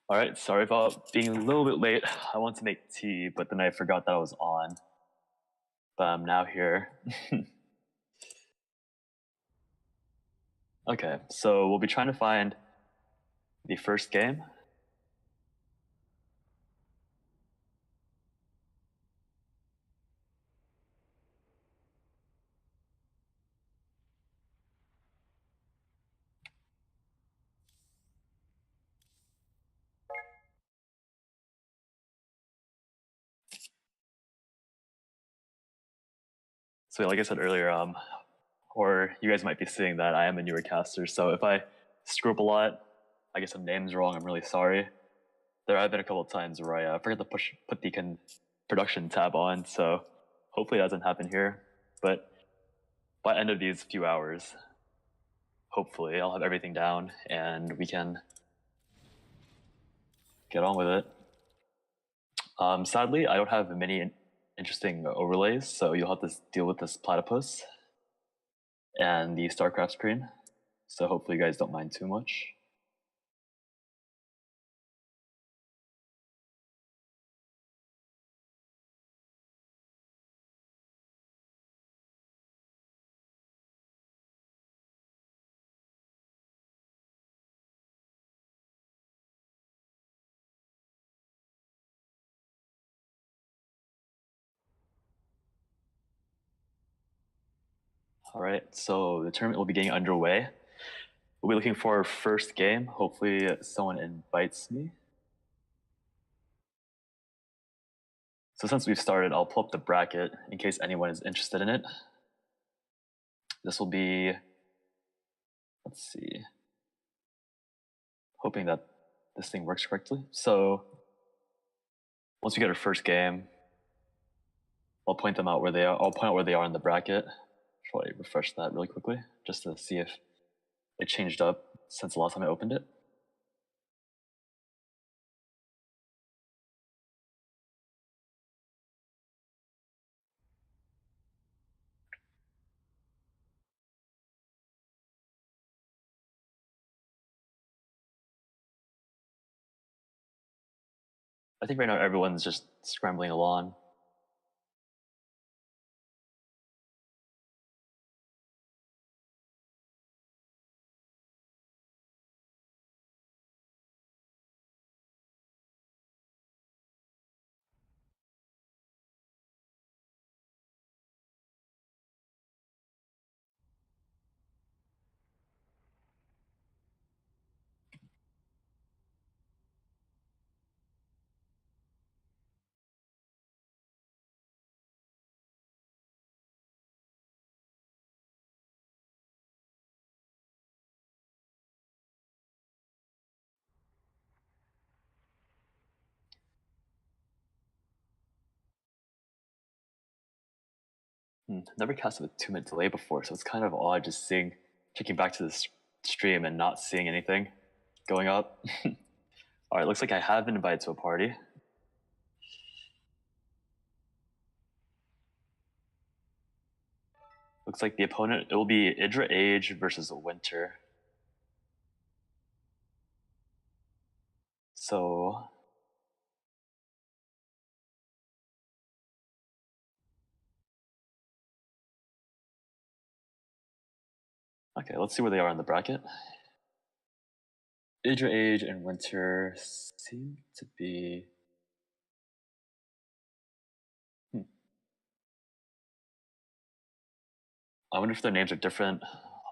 All right, sorry about being a little bit late. I wanted to make tea, but then I forgot that I was on. But I'm now here. Okay, so we'll be trying to find the first game. So like I said earlier, or you guys might be seeing that I am a newer caster, so if I screw up a lot, I get some names wrong, I'm really sorry. There have been a couple of times where I forgot to put the production tab on, so hopefully it doesn't happen here. But by end of these few hours, hopefully I'll have everything down and we can get on with it. Sadly, I don't have many interesting overlays, so you'll have to deal with this platypus and the StarCraft screen. So hopefully you guys don't mind too much. All right, so the tournament will be getting underway. We'll be looking for our first game. Hopefully someone invites me. So since we've started, I'll pull up the bracket in case anyone is interested in it. This will be, let's see, hoping that this thing works correctly. So once we get our first game, I'll point them out where they are. I'll point out where they are in the bracket. Shall I refresh that really quickly just to see if it changed up since the last time I opened it? I think right now everyone's just scrambling along. Never cast with a 2-minute delay before, so it's kind of odd just checking back to the stream and not seeing anything going up. All right, looks like I have been invited to a party. Looks like the opponent, it will be Idra Age versus Winter. So, okay, let's see where they are in the bracket. Idra Age and Winter seem to be. I wonder if their names are different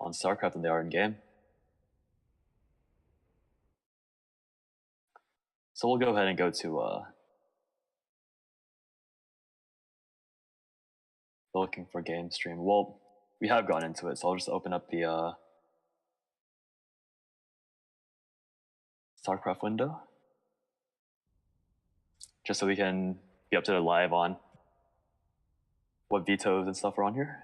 on StarCraft than they are in game. So we'll go ahead and go to looking for game stream. Well, we have gone into it, so I'll just open up the StarCraft window just so we can be up to date live on what vetoes and stuff are on here.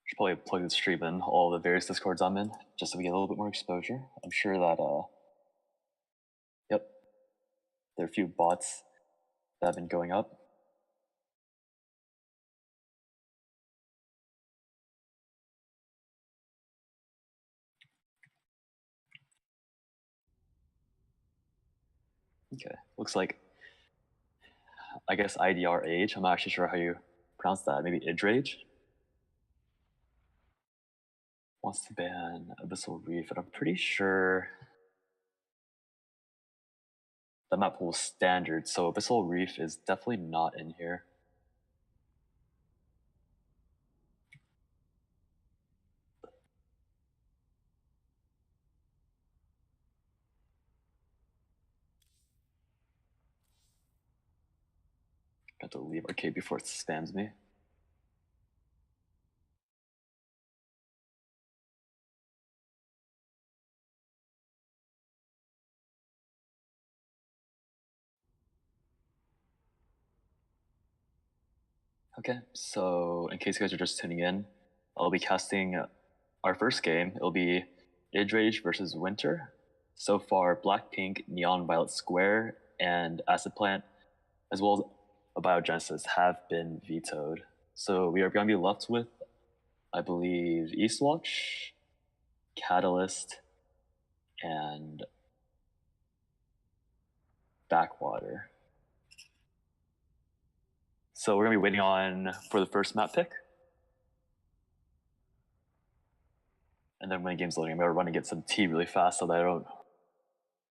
Should probably plug the stream in all the various Discords I'm in, just so we get a little bit more exposure. I'm sure that, yep, there are a few bots that have been going up. Okay, looks like, I guess IDR I'm not actually sure how you pronounce that. Maybe Idrage wants to ban Abyssal Reef, and I'm pretty sure the map pool is standard, so Abyssal Reef is definitely not in here. Got to leave arcade before it spams me. Okay, so in case you guys are just tuning in, I'll be casting our first game. It'll be Idrage versus Winter. So far, Blackpink, Neon Violet Square, and Acid Plant, as well as Abiogenesis, have been vetoed. So we are going to be left with, I believe, Eastwatch, Catalyst, and Backwater. So we're going to be waiting on for the first map pick. And then when the game's loading, I'm going to run and get some tea really fast so that I don't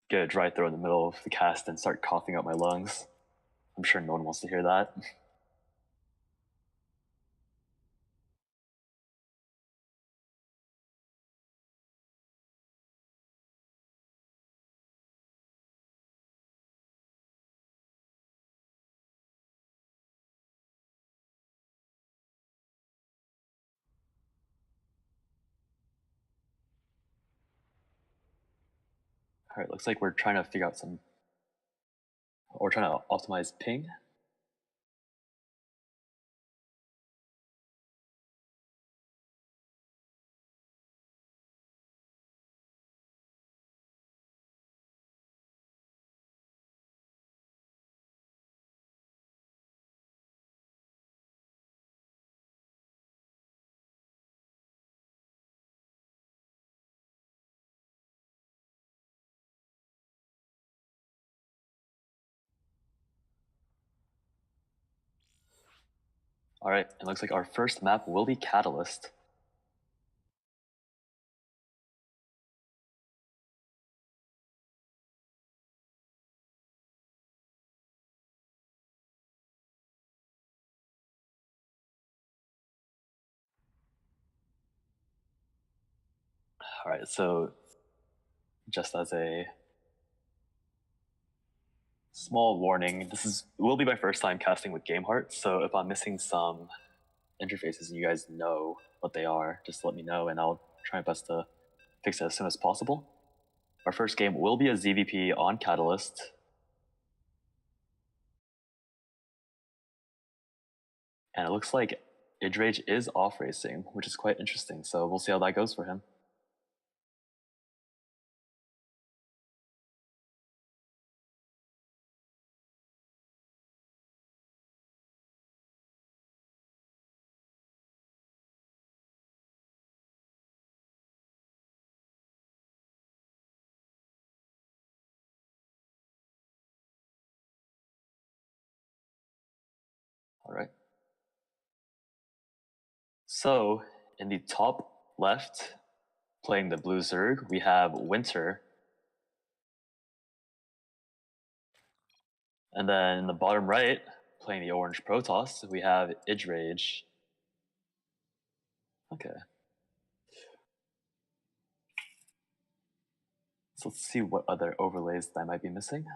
get a dry throat in the middle of the cast and start coughing out my lungs. I'm sure no one wants to hear that. All right, looks like we're trying to figure out some, or trying to optimize ping. All right, it looks like our first map will be Catalyst. All right, so just as a small warning, will be my first time casting with GameHeart, so if I'm missing some interfaces and you guys know what they are, just let me know and I'll try my best to fix it as soon as possible. Our first game will be a ZVP on Catalyst. And it looks like Idrage is off racing, which is quite interesting, so we'll see how that goes for him. All right. So in the top left, playing the blue Zerg, we have Winter. And then in the bottom right, playing the orange Protoss, we have Idrage. Okay. So let's see what other overlays that I might be missing.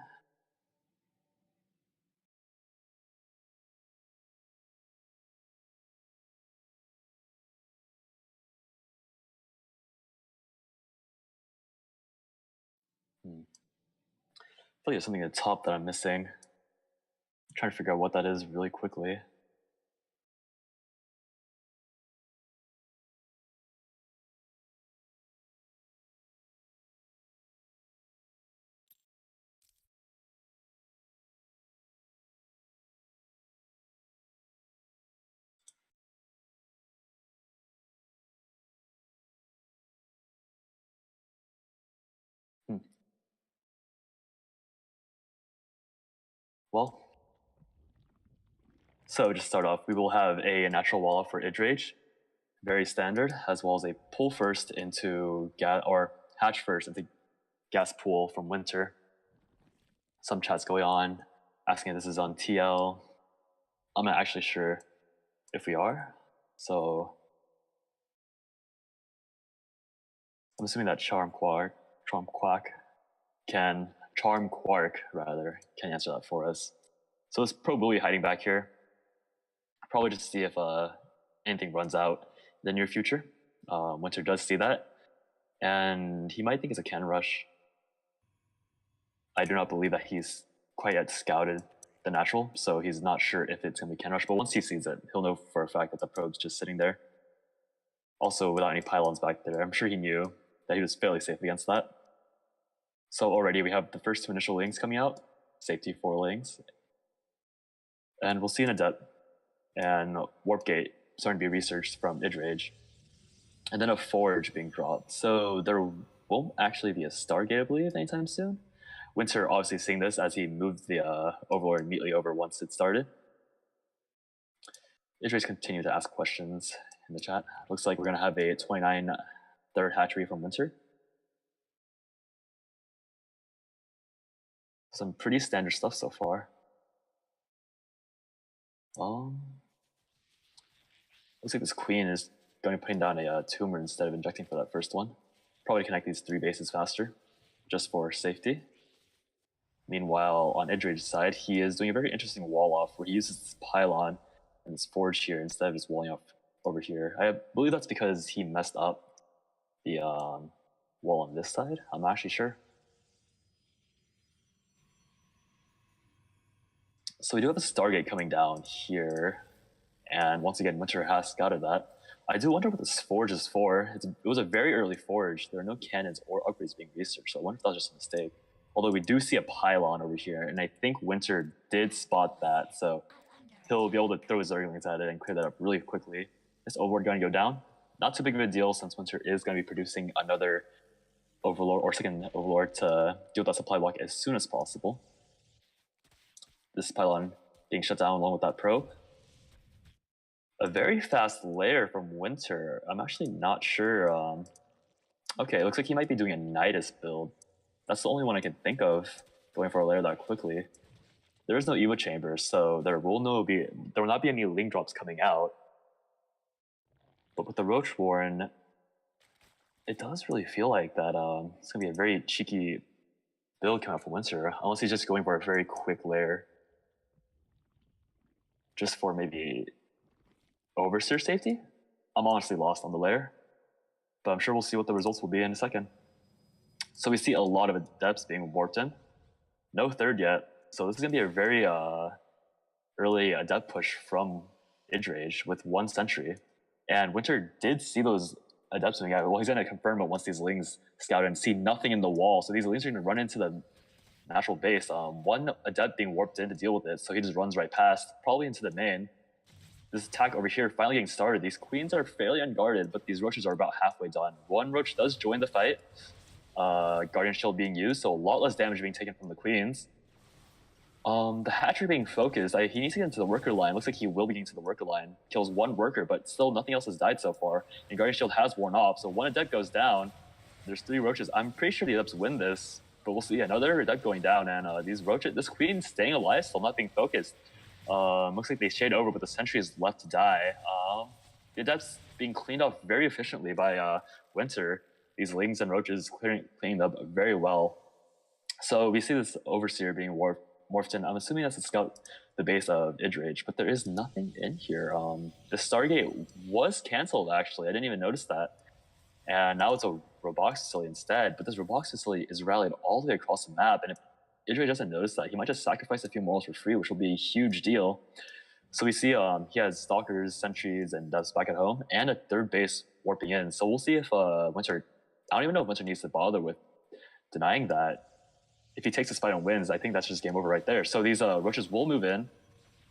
I feel like there's something at the top that I'm missing. I'm trying to figure out what that is really quickly. well, so just start off, we will have a natural wall off for Idrage, very standard, as well as a pull first into or hatch first into gas pool from Winter. Some chats going on, asking if this is on TL. I'm not actually sure if we are, so I'm assuming that Charm Quark can answer that for us. So it's probably hiding back here. Probably just see if anything runs out in the near future. Winter does see that, and he might think it's a cannon rush. I do not believe that he's quite yet scouted the natural, so he's not sure if it's going to be cannon rush, but once he sees it, he'll know for a fact that the probe's just sitting there. Also, without any pylons back there, I'm sure he knew that he was fairly safe against that. So already we have the first two initial lings coming out, safety 4 lings, and we'll see an Adept and Warp Gate starting to be researched from Idrage, and then a Forge being dropped. So there won't actually be a Stargate, I believe, anytime soon. Winter obviously seeing this as he moved the Overlord immediately over once it started. Idrage continued to ask questions in the chat. Looks like we're going to have a 29 third hatchery from Winter. Some pretty standard stuff so far. Looks like this queen is going to put down a tumor instead of injecting for that first one. Probably connect these 3 bases faster, just for safety. Meanwhile, on Idrage's side, he is doing a very interesting wall off where he uses this pylon and this forge here instead of just walling off over here. I believe that's because he messed up the wall on this side. I'm not actually sure. So we do have a Stargate coming down here. And once again, Winter has scouted that. I do wonder what this forge is for. It was a very early forge. There are no cannons or upgrades being researched, so I wonder if that was just a mistake. Although we do see a pylon over here, and I think Winter did spot that, so he'll be able to throw his Zerglings at it and clear that up really quickly. This Overlord going to go down. Not too big of a deal since Winter is going to be producing another Overlord or second Overlord to deal with that supply block as soon as possible. This pylon being shut down along with that probe. A very fast lair from Winter. I'm actually not sure. Okay, it looks like he might be doing a Nidus build. That's the only one I can think of going for a lair that quickly. There is no Evo chamber, so there will not be any link drops coming out. But with the Roach Warren, it does really feel like that it's going to be a very cheeky build coming out for Winter, unless he's just going for a very quick lair. Just for maybe Overseer safety? I'm honestly lost on the lair, but I'm sure we'll see what the results will be in a second. So we see a lot of Adepts being warped in. No third yet, so this is going to be a very early Adept push from Idrage with 1 sentry. And Winter did see those Adepts moving out. Well, he's going to confirm it once these Lings scout and see nothing in the wall. So these Lings are going to run into the natural base. 1 Adept being warped in to deal with it, so he just runs right past, probably into the main. This attack over here finally getting started. These queens are fairly unguarded, but these roaches are about halfway done. 1 roach does join the fight. Guardian Shield being used, so a lot less damage being taken from the queens. The hatchery being focused, he needs to get into the worker line. Looks like he will be getting to the worker line. Kills 1 worker, but still nothing else has died so far. And Guardian Shield has worn off, so 1 Adept goes down. There's 3 roaches. I'm pretty sure the Adepts win this, but we'll see. Another Adept going down, and this queen staying alive, still not being focused. Looks like they shade over, but the sentry is left to die. The Adepts being cleaned up very efficiently by Winter. These Lings and Roaches cleaned up very well. So we see this Overseer being morphed in. I'm assuming that's to scout the base of Idrage, but there is nothing in here. The Stargate was canceled, actually. I didn't even notice that. And now it's a Robox facility instead, but this Robox facility is rallied all the way across the map, and if Idrage doesn't notice that, he might just sacrifice a few morals for free, which will be a huge deal. So we see he has Stalkers, Sentries, and Devs back at home, and a third base warping in. So we'll see if Winter... I don't even know if Winter needs to bother with denying that. If he takes this fight and wins, I think that's just game over right there. So these Roaches will move in,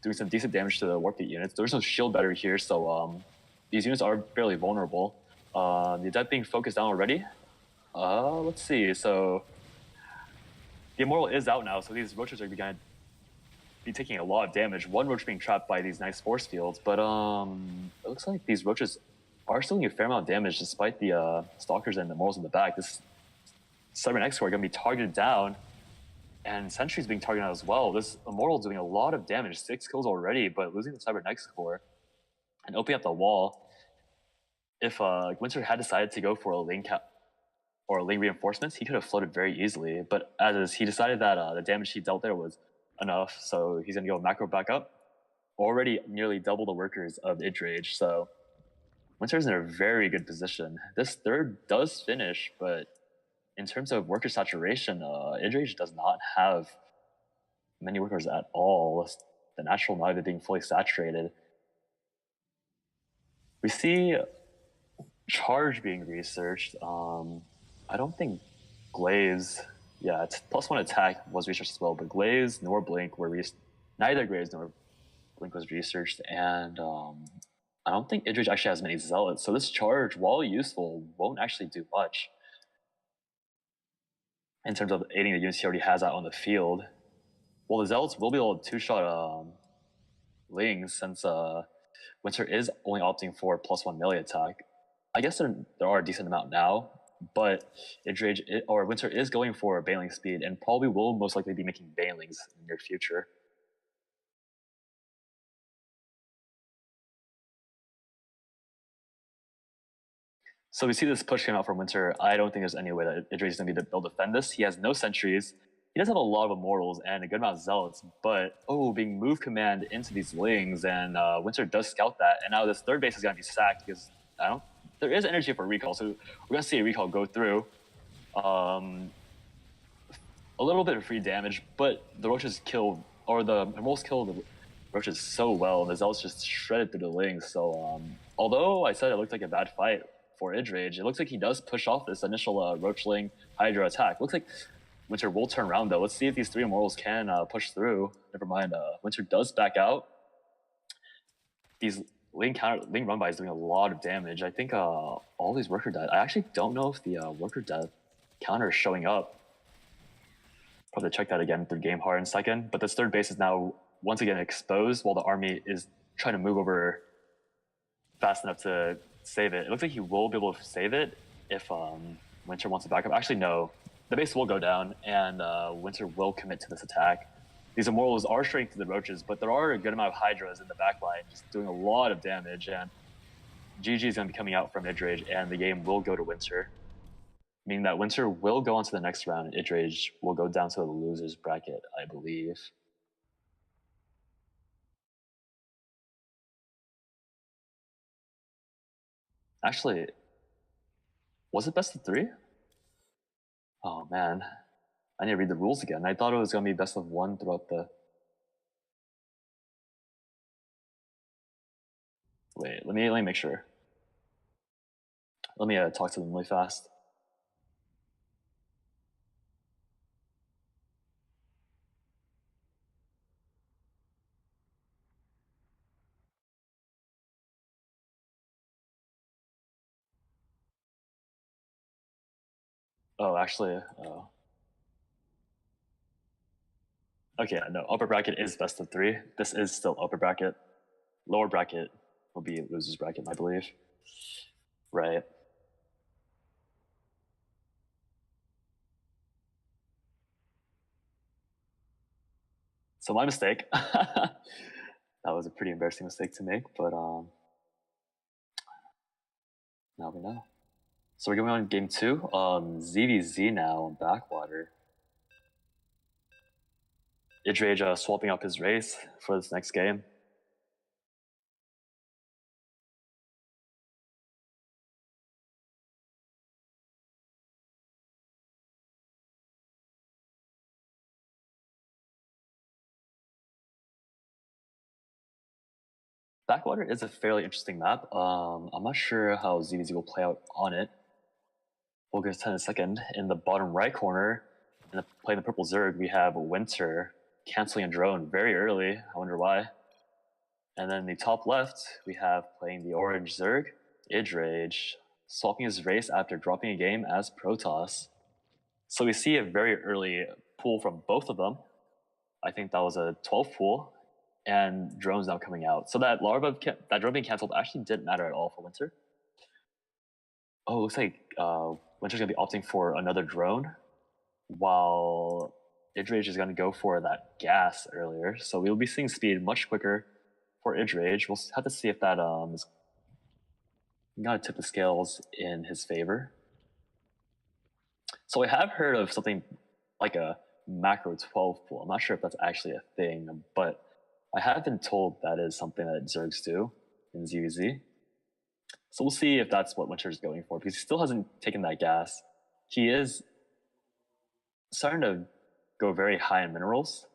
doing some decent damage to the Warp Gate units. There's no shield battery here, so these units are fairly vulnerable. The Adept being focused down already. Let's see. So the Immortal is out now, so these Roaches are beginning. be taking a lot of damage. One roach being trapped by these nice force fields, but it looks like these roaches are still doing a fair amount of damage despite the stalkers and the morals in the back. This Cybernex core are going to be targeted down, and Sentry's being targeted as well. This Immortal doing a lot of damage, 6 kills already, but losing the Cybernex core and opening up the wall. If Winter had decided to go for a lane cap or lane reinforcements, he could have floated very easily. But as is, he decided that the damage he dealt there was enough, so he's going to go macro back up. Already nearly double the workers of Idrage, so Winter's in a very good position. This third does finish, but in terms of worker saturation, Idrage does not have many workers at all. The natural not even being fully saturated. We see Charge being researched. I don't think Glaze, yeah, it's +1 attack was researched as well, but Glaze nor Blink were neither Glaze nor Blink was researched, and I don't think Idrage actually has many Zealots, so this Charge, while useful, won't actually do much in terms of aiding the units he already has out on the field. Well, the Zealots will be able to two-shot Lings, since Winter is only opting for +1 melee attack. I guess there are a decent amount now, but Winter is going for Baneling speed and probably will most likely be making Banelings in the near future. So we see this push came out from Winter. I don't think there's any way that Idrage is going to be able to defend this. He has no sentries. He does have a lot of Immortals and a good amount of Zealots, but being move command into these Lings, and Winter does scout that, and now this third base is going to be sacked because there is energy for recall, so we're going to see a recall go through. A little bit of free damage, but the Roaches kill, or the Immortals kill the Roaches so well, and the Zealots just shredded through the Lings. So although I said it looked like a bad fight for Idrage, it looks like he does push off this initial Roachling Hydra attack. Looks like Winter will turn around though. Let's see if these 3 Immortals can push through. Never mind, Winter does back out. These Link run by is doing a lot of damage. I think all these worker death. I actually don't know if the worker death counter is showing up. Probably check that again through game hard in a second. But this third base is now once again exposed while the army is trying to move over fast enough to save it. It looks like he will be able to save it if Winter wants to back up. Actually, no. The base will go down, and Winter will commit to this attack. These Immortals are straight to the Roaches, but there are a good amount of Hydras in the backline, just doing a lot of damage, and GG is going to be coming out from Idrage, and the game will go to Winter. Meaning that Winter will go on to the next round, and Idrage will go down to the loser's bracket, I believe. Actually, was it best of 3? Oh man, I need to read the rules again. I thought it was going to be best of 1 throughout the... Wait, let me make sure. Let me talk to them really fast. Oh, actually, okay, no, upper bracket is best of 3. This is still upper bracket. Lower bracket will be loser's bracket, I believe. Right. So my mistake. That was a pretty embarrassing mistake to make, but now we know. So we're going on game 2. ZVZ now on Backwater. Idrage swapping up his race for this next game. Backwater is a fairly interesting map. I'm not sure how ZVZ will play out on it. We'll get to in a second. In the bottom right corner, playing the purple Zerg, we have Winter canceling a drone very early. I wonder why. And then in the top left, we have playing the orange Zerg, Idrage, swapping his race after dropping a game as Protoss. So we see a very early pull from both of them. I think that was a 12 pool, and drone's now coming out. So that that drone being canceled actually didn't matter at all for Winter. Oh, it looks like Winter's gonna be opting for another drone, while Idrage is gonna go for that gas earlier. So we'll be seeing speed much quicker for Idrage. We'll have to see if that is gonna tip the scales in his favor. So I have heard of something like a macro 12 pool. I'm not sure if that's actually a thing, but I have been told that is something that Zergs do in ZVZ. So we'll see if that's what Winter's going for, because he still hasn't taken that gas. He is starting to go very high in minerals,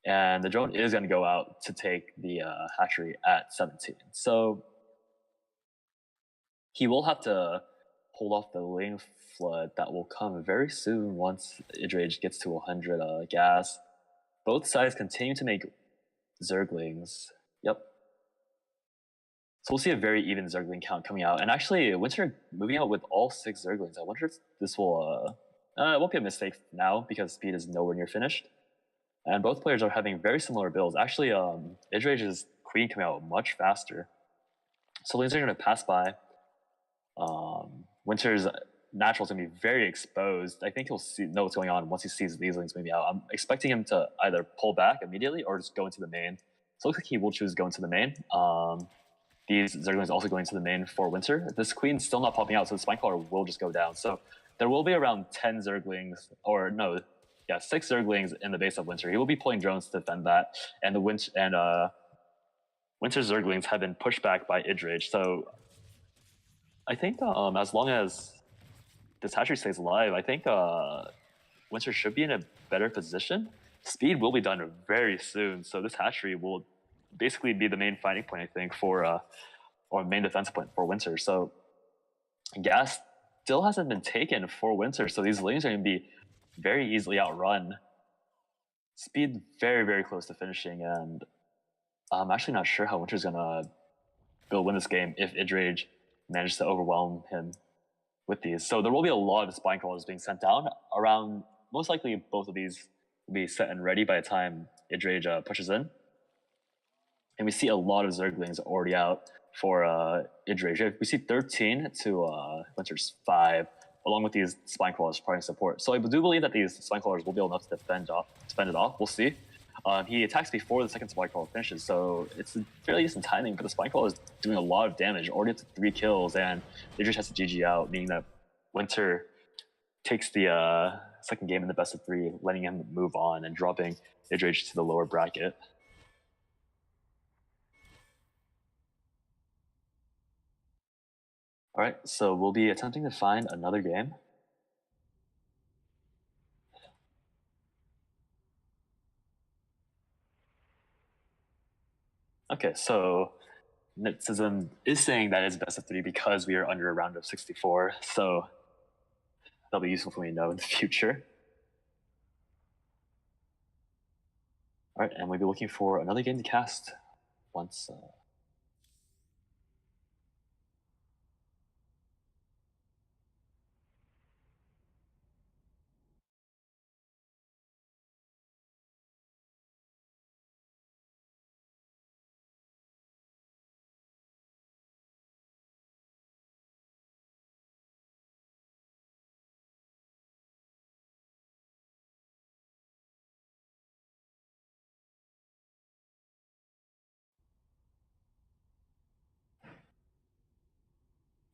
and the drone is going to go out to take the hatchery at 17. So he will have to hold off the lane flood that will come very soon once Idrage gets to 100 gas. Both sides continue to make Zerglings. Yep. So we'll see a very even Zergling count coming out. And actually, Winter moving out with all 6 Zerglings. I wonder if this will... it won't be a mistake now, because speed is nowhere near finished. And both players are having very similar builds. Actually, Idrage's Queen coming out much faster. So lanes are going to pass by. Winter's Natural is going to be very exposed. I think he'll know what's going on once he sees these lanes moving out. I'm expecting him to either pull back immediately or just go into the main. So it looks like he will choose to go into the main. These Zerglings also going to the main for Winter. This Queen's still not popping out, so the Spinecrawler will just go down. So there will be around 10 Zerglings, or no, yeah, 6 Zerglings in the base of Winter. He will be pulling drones to defend that, and the Winter's Zerglings have been pushed back by Idrage. So I think as long as this hatchery stays alive, I think Winter should be in a better position. Speed will be done very soon, so this hatchery will basically be the main fighting point, I think, for or main defense point for Winter. So gas still hasn't been taken for Winter, so these lanes are going to be very easily outrun. Speed very, very close to finishing, and I'm actually not sure how Winter's going to win this game if Idrage manages to overwhelm him with these. So there will be a lot of Spinecrawlers being sent down. Around, most likely, both of these will be set and ready by the time Idrage pushes in. And we see a lot of Zerglings already out for Idrage. We see 13 to Winter's 5, along with these Spinecrawlers providing support. So I do believe that these Spinecrawlers will be able to defend it off. We'll see. He attacks before the second Spinecrawler finishes, so it's fairly decent timing, but the Spinecrawler is doing a lot of damage, already up to 3 kills, and Idrage has to GG out, meaning that Winter takes the second game in the best of 3, letting him move on and dropping Idrage to the lower bracket. All right, so we'll be attempting to find another game. Okay, so Nitsism is saying that it's best of 3 because we are under a round of 64, so that'll be useful for me to know in the future. All right, and we'll be looking for another game to cast once...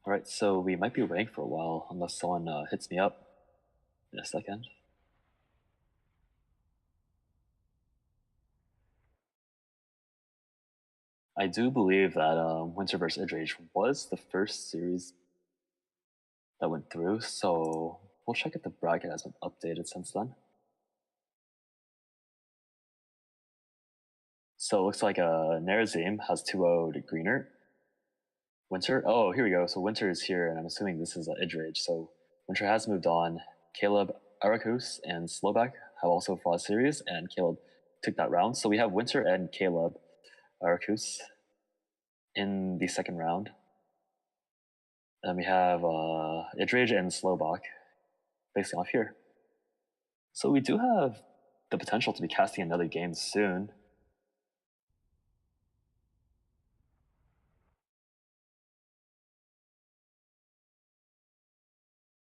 All right, so we might be waiting for a while unless someone hits me up in a second. I do believe that Winter vs. Idrage was the first series that went through, so we'll check if the bracket has been updated since then. So it looks like Nerazim has 2-0'd Greener. Winter, oh, here we go. So Winter is here, and I'm assuming this is Idrage. So Winter has moved on. Caleb, Arakus, and Slovak have also fought a series, and Caleb took that round. So we have Winter and Caleb, Arakus in the second round. And we have Idrage and Slovak facing off here. So we do have the potential to be casting another game soon.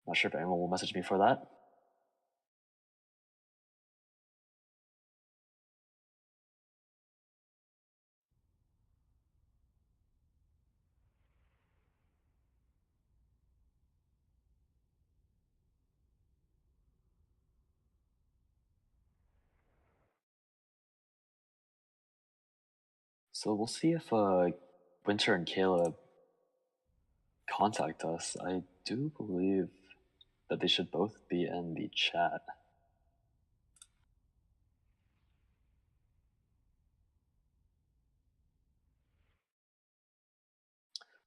Not sure if anyone will message me for that. So we'll see if Winter and Caleb contact us. I do believe that they should both be in the chat.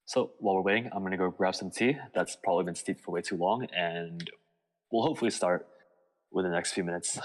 So while we're waiting, I'm gonna go grab some tea. That's probably been steeped for way too long, and we'll hopefully start within the next few minutes.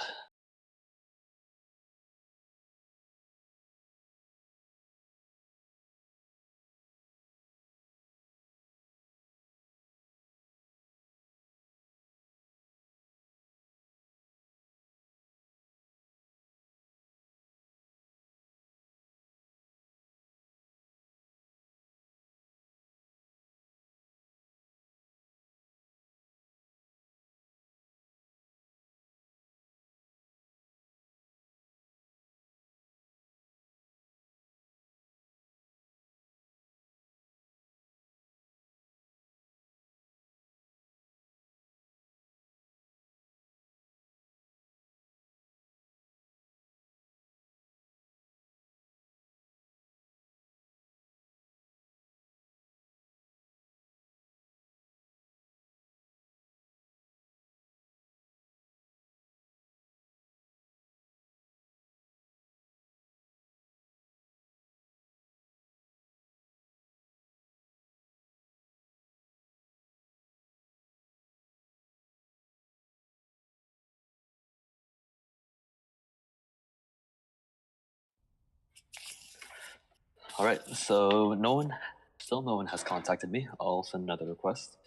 All right, so still no one has contacted me. I'll send another request.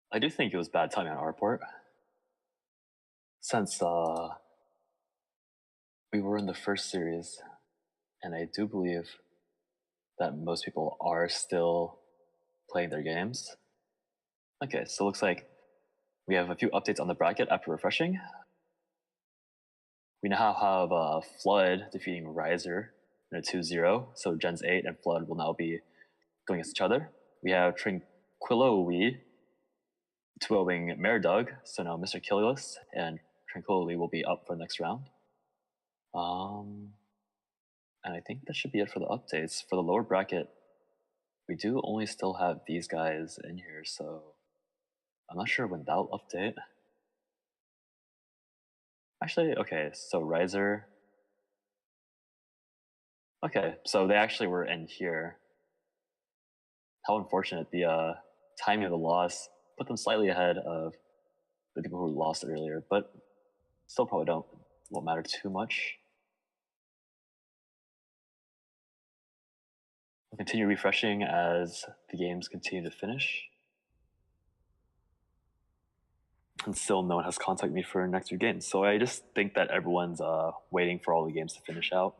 I do think it was bad timing on our part, since we were in the first series, and I do believe that most people are still playing their games. Okay, so it looks like we have a few updates on the bracket after refreshing. We now have Flood defeating Riser in a 2-0, so Gens 8 and Flood will now be going against each other. We have Tranquillowy 2-0ing Merdug, so now Mr. Kilius and Tranquility will be up for the next round. And I think that should be it for the updates. For the lower bracket, we do only still have these guys in here, so I'm not sure when that'll update. Actually, okay, so Riser. Okay, so they actually were in here. How unfortunate. The timing of the loss put them slightly ahead of the people who lost earlier, but still probably won't matter too much. We'll continue refreshing as the games continue to finish. And still no one has contacted me for next few games. So I just think that everyone's waiting for all the games to finish out.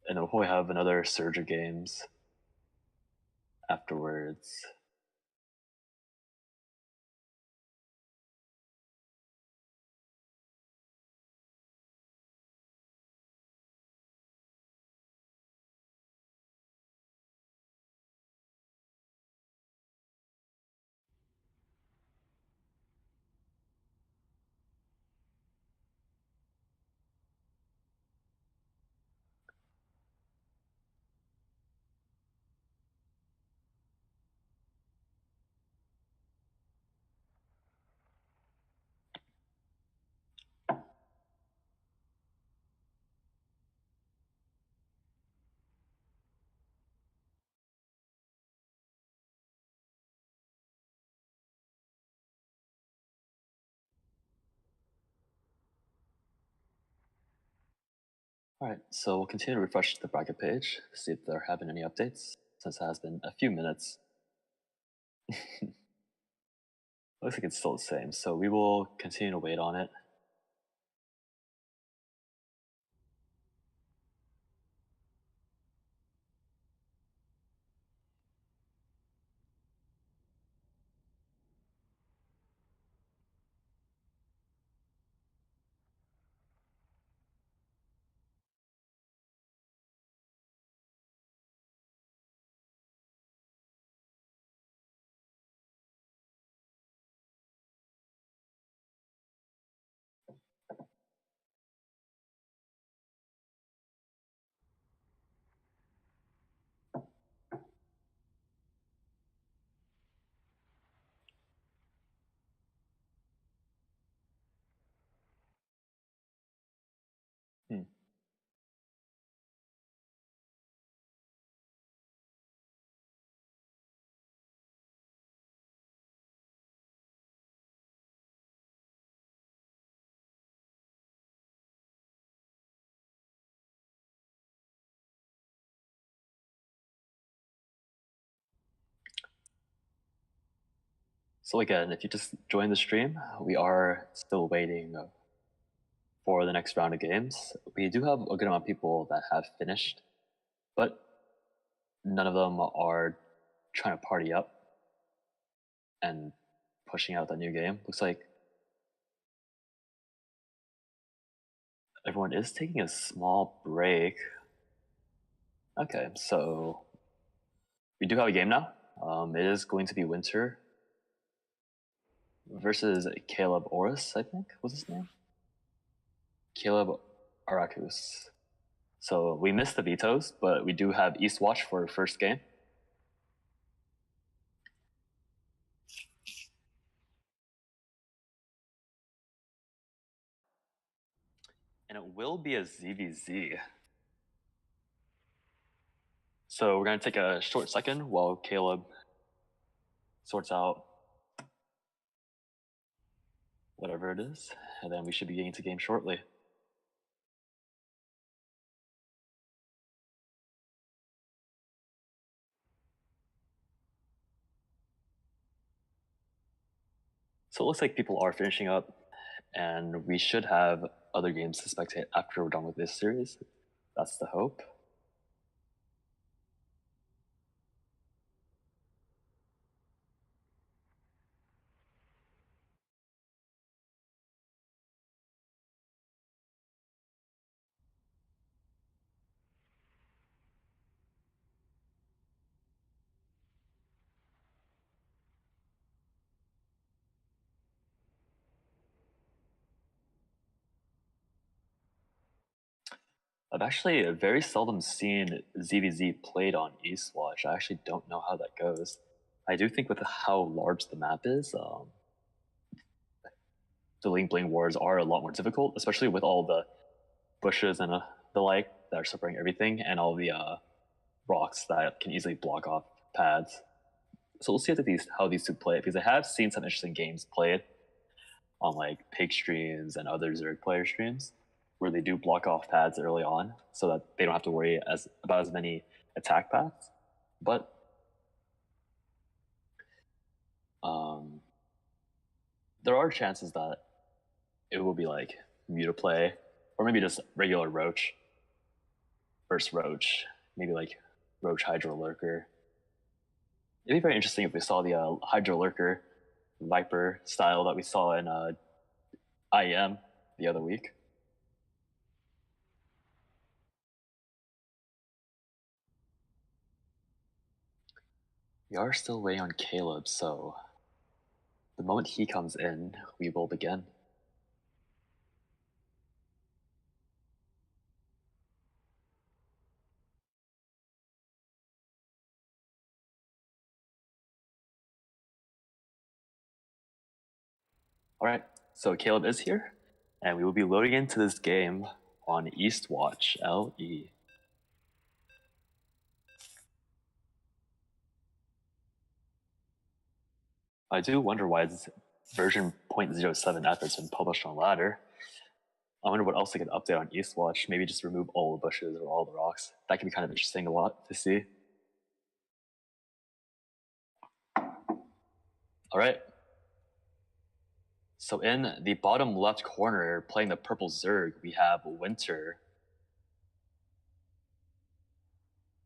And then we'll probably have another surge of games afterwards. All right, so we'll continue to refresh the bracket page, see if there have been any updates, since it has been a few minutes. Looks like it's still the same, so we will continue to wait on it. Hmm. So again, if you just joined the stream, we are still waiting for the next round of games. We do have a good amount of people that have finished, but none of them are trying to party up and pushing out that new game. Looks like everyone is taking a small break. Okay, so we do have a game now. It is going to be Winter versus Caleb Oris, I think was his name. Caleb Arakus. So we missed the vetoes, but we do have Eastwatch for our first game. And it will be a ZVZ. So we're going to take a short second while Caleb sorts out whatever it is, and then we should be getting to game shortly. So it looks like people are finishing up, and we should have other games to spectate after we're done with this series. That's the hope. I've actually very seldom seen ZVZ played on Eastwatch. I actually don't know how that goes. I do think with how large the map is, the Link Bling Wars are a lot more difficult, especially with all the bushes and the like that are separating everything, and all the rocks that can easily block off pads. So we'll see how these two play, because I have seen some interesting games played on like Pig streams and other Zerg player streams where they do block off pads early on so that they don't have to worry about as many attack paths. But there are chances that it will be like Mutaplay or maybe just regular Roach versus Roach, maybe like Roach Hydro Lurker. It'd be very interesting if we saw the Hydro Lurker Viper style that we saw in IEM the other week. We are still waiting on Caleb, so the moment he comes in, we will begin. All right, so Caleb is here, and we will be loading into this game on Eastwatch LE. I do wonder why this version 0.07F has been published on Ladder. I wonder what else they could update on Eastwatch. Maybe just remove all the bushes or all the rocks. That could be kind of interesting a lot to see. All right. So in the bottom left corner, playing the purple Zerg, we have Winter.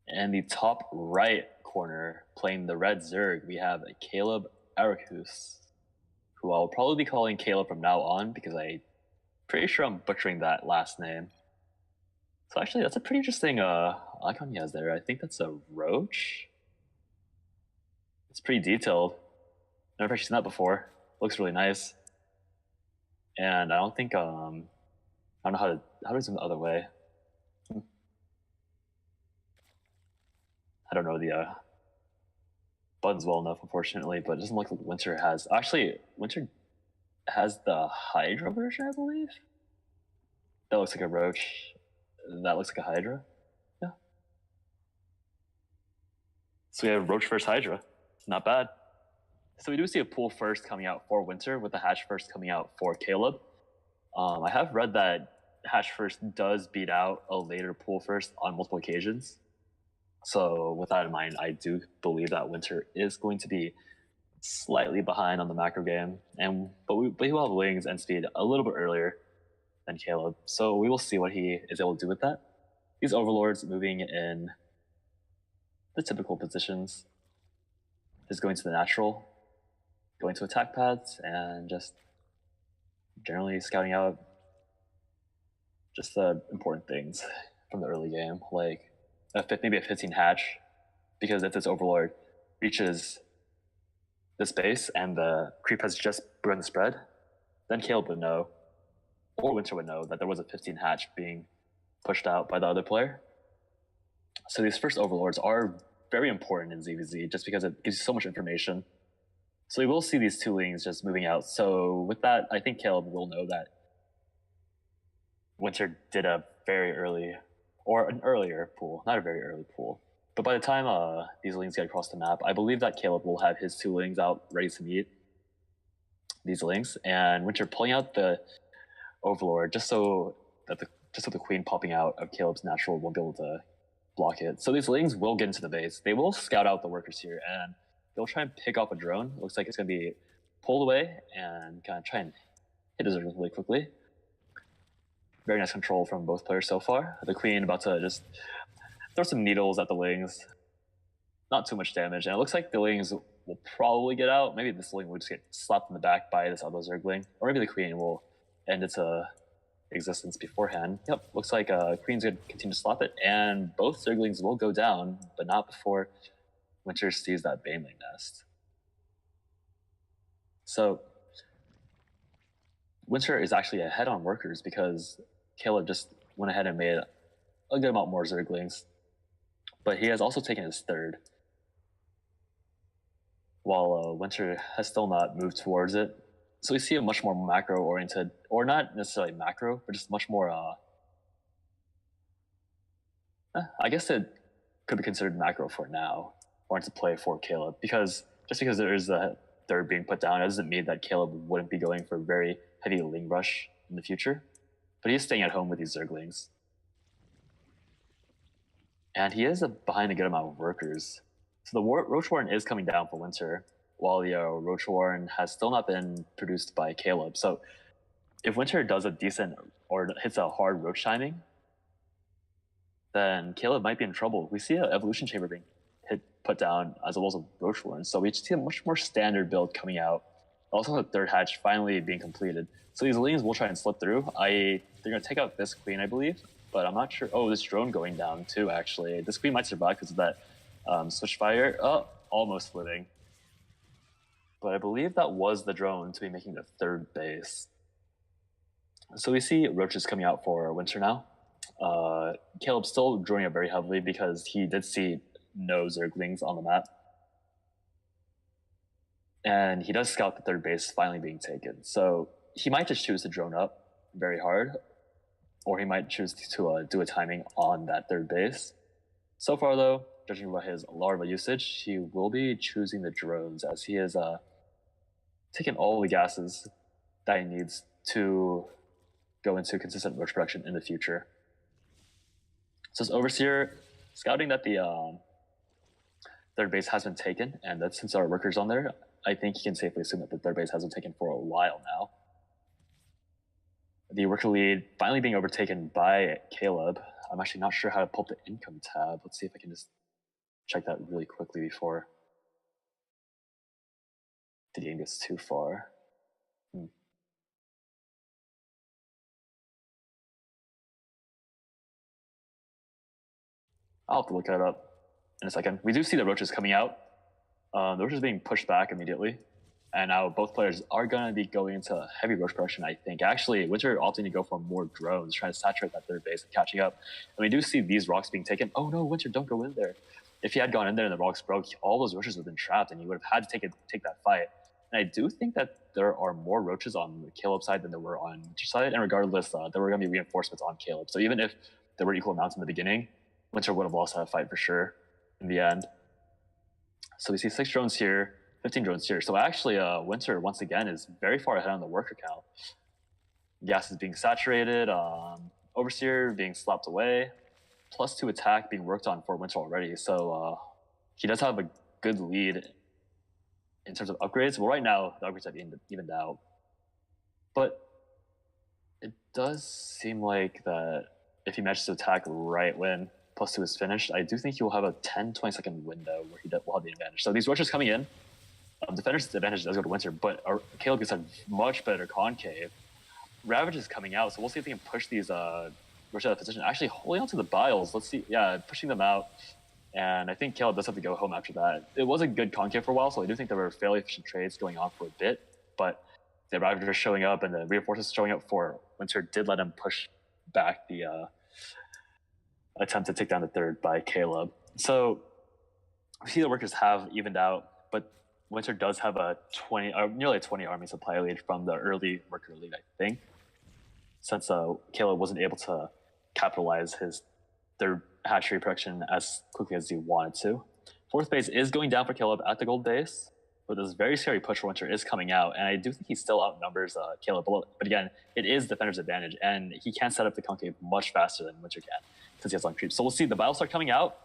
And the top right corner, playing the red Zerg, we have Caleb Arakus, who I'll probably be calling Caleb from now on because I'm pretty sure I'm butchering that last name. So actually, that's a pretty interesting icon he has there. I think that's a roach. It's pretty detailed. Never actually seen that before. Looks really nice. And I don't think I don't know how to zoom the other way. I don't know the buttons well enough, unfortunately, but it doesn't look like Winter has. Actually, Winter has the Hydra version, I believe. That looks like a roach. That looks like a Hydra. Yeah. So we have Roach versus Hydra. Not bad. So we do see a pool first coming out for Winter, with the hatch first coming out for Caleb. I have read that hatch first does beat out a later pool first on multiple occasions. So with that in mind, I do believe that Winter is going to be slightly behind on the macro game, but he will have wings and speed a little bit earlier than Caleb. So we will see what he is able to do with that. These overlords moving in the typical positions is going to the natural, going to attack paths, and just generally scouting out just the important things from the early game, like maybe a 15 hatch, because if this overlord reaches this base and the creep has just begun the spread, then Caleb would know, or Winter would know, that there was a 15 hatch being pushed out by the other player. So these first overlords are very important in ZVZ just because it gives you so much information. So we will see these two lings just moving out. So with that, I think Caleb will know that Winter did a very early, or an earlier pool, not a very early pool. But by the time these lings get across the map, I believe that Caleb will have his two lings out ready to meet these lings, and Winter pulling out the Overlord just so the queen popping out of Caleb's natural won't be able to block it. So these lings will get into the base. They will scout out the workers here, and they'll try and pick off a drone. It looks like it's going to be pulled away and kind of try and hit his drone really quickly. Very nice control from both players so far. The queen about to just throw some needles at the lings. Not too much damage, and it looks like the lings will probably get out. Maybe this ling will just get slapped in the back by this other Zergling, or maybe the queen will end its existence beforehand. Yep, looks like queen's going to continue to slap it, and both Zerglings will go down, but not before Winter sees that Baneling nest. So Winter is actually ahead on workers because Caleb just went ahead and made a good amount more Zerglings, but he has also taken his third, while Winter has still not moved towards it. So we see a much more macro-oriented, or not necessarily macro, but just much more, I guess it could be considered macro for now, oriented play for Caleb, because just because there is a third being put down, it doesn't mean that Caleb wouldn't be going for a very heavy Ling rush in the future, but he's staying at home with these Zerglings. And he is behind a good amount of workers. So the Roach Warren is coming down for Winter, while the Roach Warren has still not been produced by Caleb. So if Winter does a decent, or hits a hard Roach timing, then Caleb might be in trouble. We see an Evolution Chamber being put down, as well as a Roach Warren. So we see a much more standard build coming out. Also the third hatch finally being completed. So these lings will try and slip through. They're going to take out this queen, I believe, but I'm not sure. Oh, this drone going down too, actually. This queen might survive because of that switch fire. Oh, almost living. But I believe that was the drone to be making the third base. So we see roaches coming out for Winter now. Caleb's still drawing it very heavily because he did see no Zerglings on the map. And he does scout the third base finally being taken. So he might just choose to drone up very hard, or he might choose to do a timing on that third base. So far though, judging by his larva usage, he will be choosing the drones, as he has taken all the gases that he needs to go into consistent roach production in the future. So this Overseer, scouting that the third base has been taken, and that since our workers on there, I think you can safely assume that the third base has been taken for a while now. The worker lead finally being overtaken by Caleb. I'm actually not sure how to pull up the income tab. Let's see if I can just check that really quickly before the game gets too far. I'll have to look that up in a second. We do see the roaches coming out. The roaches being pushed back immediately. And now both players are going to be going into heavy roach production, I think. Actually, Winter opting to go for more drones, trying to saturate that third base and catching up. And we do see these rocks being taken. Oh no, Winter, don't go in there. If he had gone in there and the rocks broke, all those roaches would have been trapped and he would have had to take that fight. And I do think that there are more roaches on the Caleb side than there were on Winter's side. And regardless, there were going to be reinforcements on Caleb. So even if there were equal amounts in the beginning, Winter would have lost that fight for sure in the end. So we see 6 drones here, 15 drones here. So actually, Winter, once again, is very far ahead on the worker count. Gas is being saturated, Overseer being slapped away, +2 attack being worked on for Winter already. So he does have a good lead in terms of upgrades. Well, right now, the upgrades have evened out. But it does seem like that if he manages to attack right when +2 is finished, I do think he will have a 10-20 second window where he will have the advantage. So these roaches coming in, defender's advantage does go to Winter, but Caleb gets a much better concave. Ravage is coming out, so we'll see if he can push these roaches out of position. Actually, holding on to the biles. Let's see. Yeah, pushing them out. And I think Caleb does have to go home after that. It was a good concave for a while, so I do think there were fairly efficient trades going on for a bit. But the Ravagers showing up and the reinforcements showing up for Winter did let him push back the attempt to take down the third by Caleb. So we see the workers have evened out, but Winter does have a nearly a 20 army supply lead from the early worker lead, I think, since Caleb wasn't able to capitalize their hatchery production as quickly as he wanted to. Fourth base is going down for Caleb at the gold base, but this very scary push for Winter is coming out, and I do think he still outnumbers Caleb. But again, it is defender's advantage, and he can set up the concave much faster than Winter can since he has long creep. So we'll see the biles start coming out.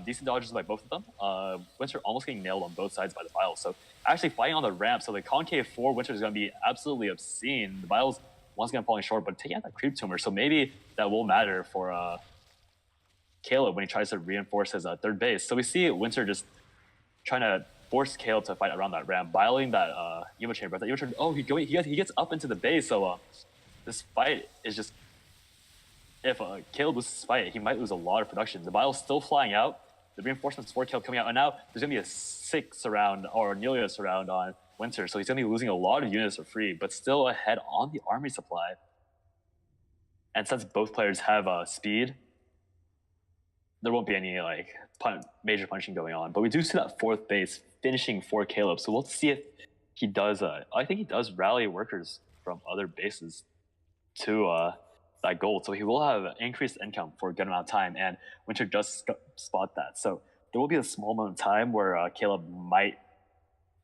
Decent dodges by both of them. Winter almost getting nailed on both sides by the biles. So actually fighting on the ramp. So the concave for Winter is going to be absolutely obscene. The biles once again falling short, but taking out that creep tumor. So maybe that will matter for Caleb when he tries to reinforce his third base. So we see Winter just trying to force Caleb to fight around that ramp, violating that Evo chamber. That Evo chamber. Oh, he gets up into the base. So this fight is just. If Caleb loses this fight, he might lose a lot of production. The bile's still flying out. The reinforcements for Caleb coming out. And now there's going to be a 6 surround or nearly a surround on Winter. So he's going to be losing a lot of units for free, but still ahead on the army supply. And since both players have speed, there won't be any major punching going on. But we do see that fourth base finishing for Caleb. So we'll see if he does. I think he does rally workers from other bases to that goal. So he will have increased income for a good amount of time, and Winter does spot that. So there will be a small amount of time where Caleb might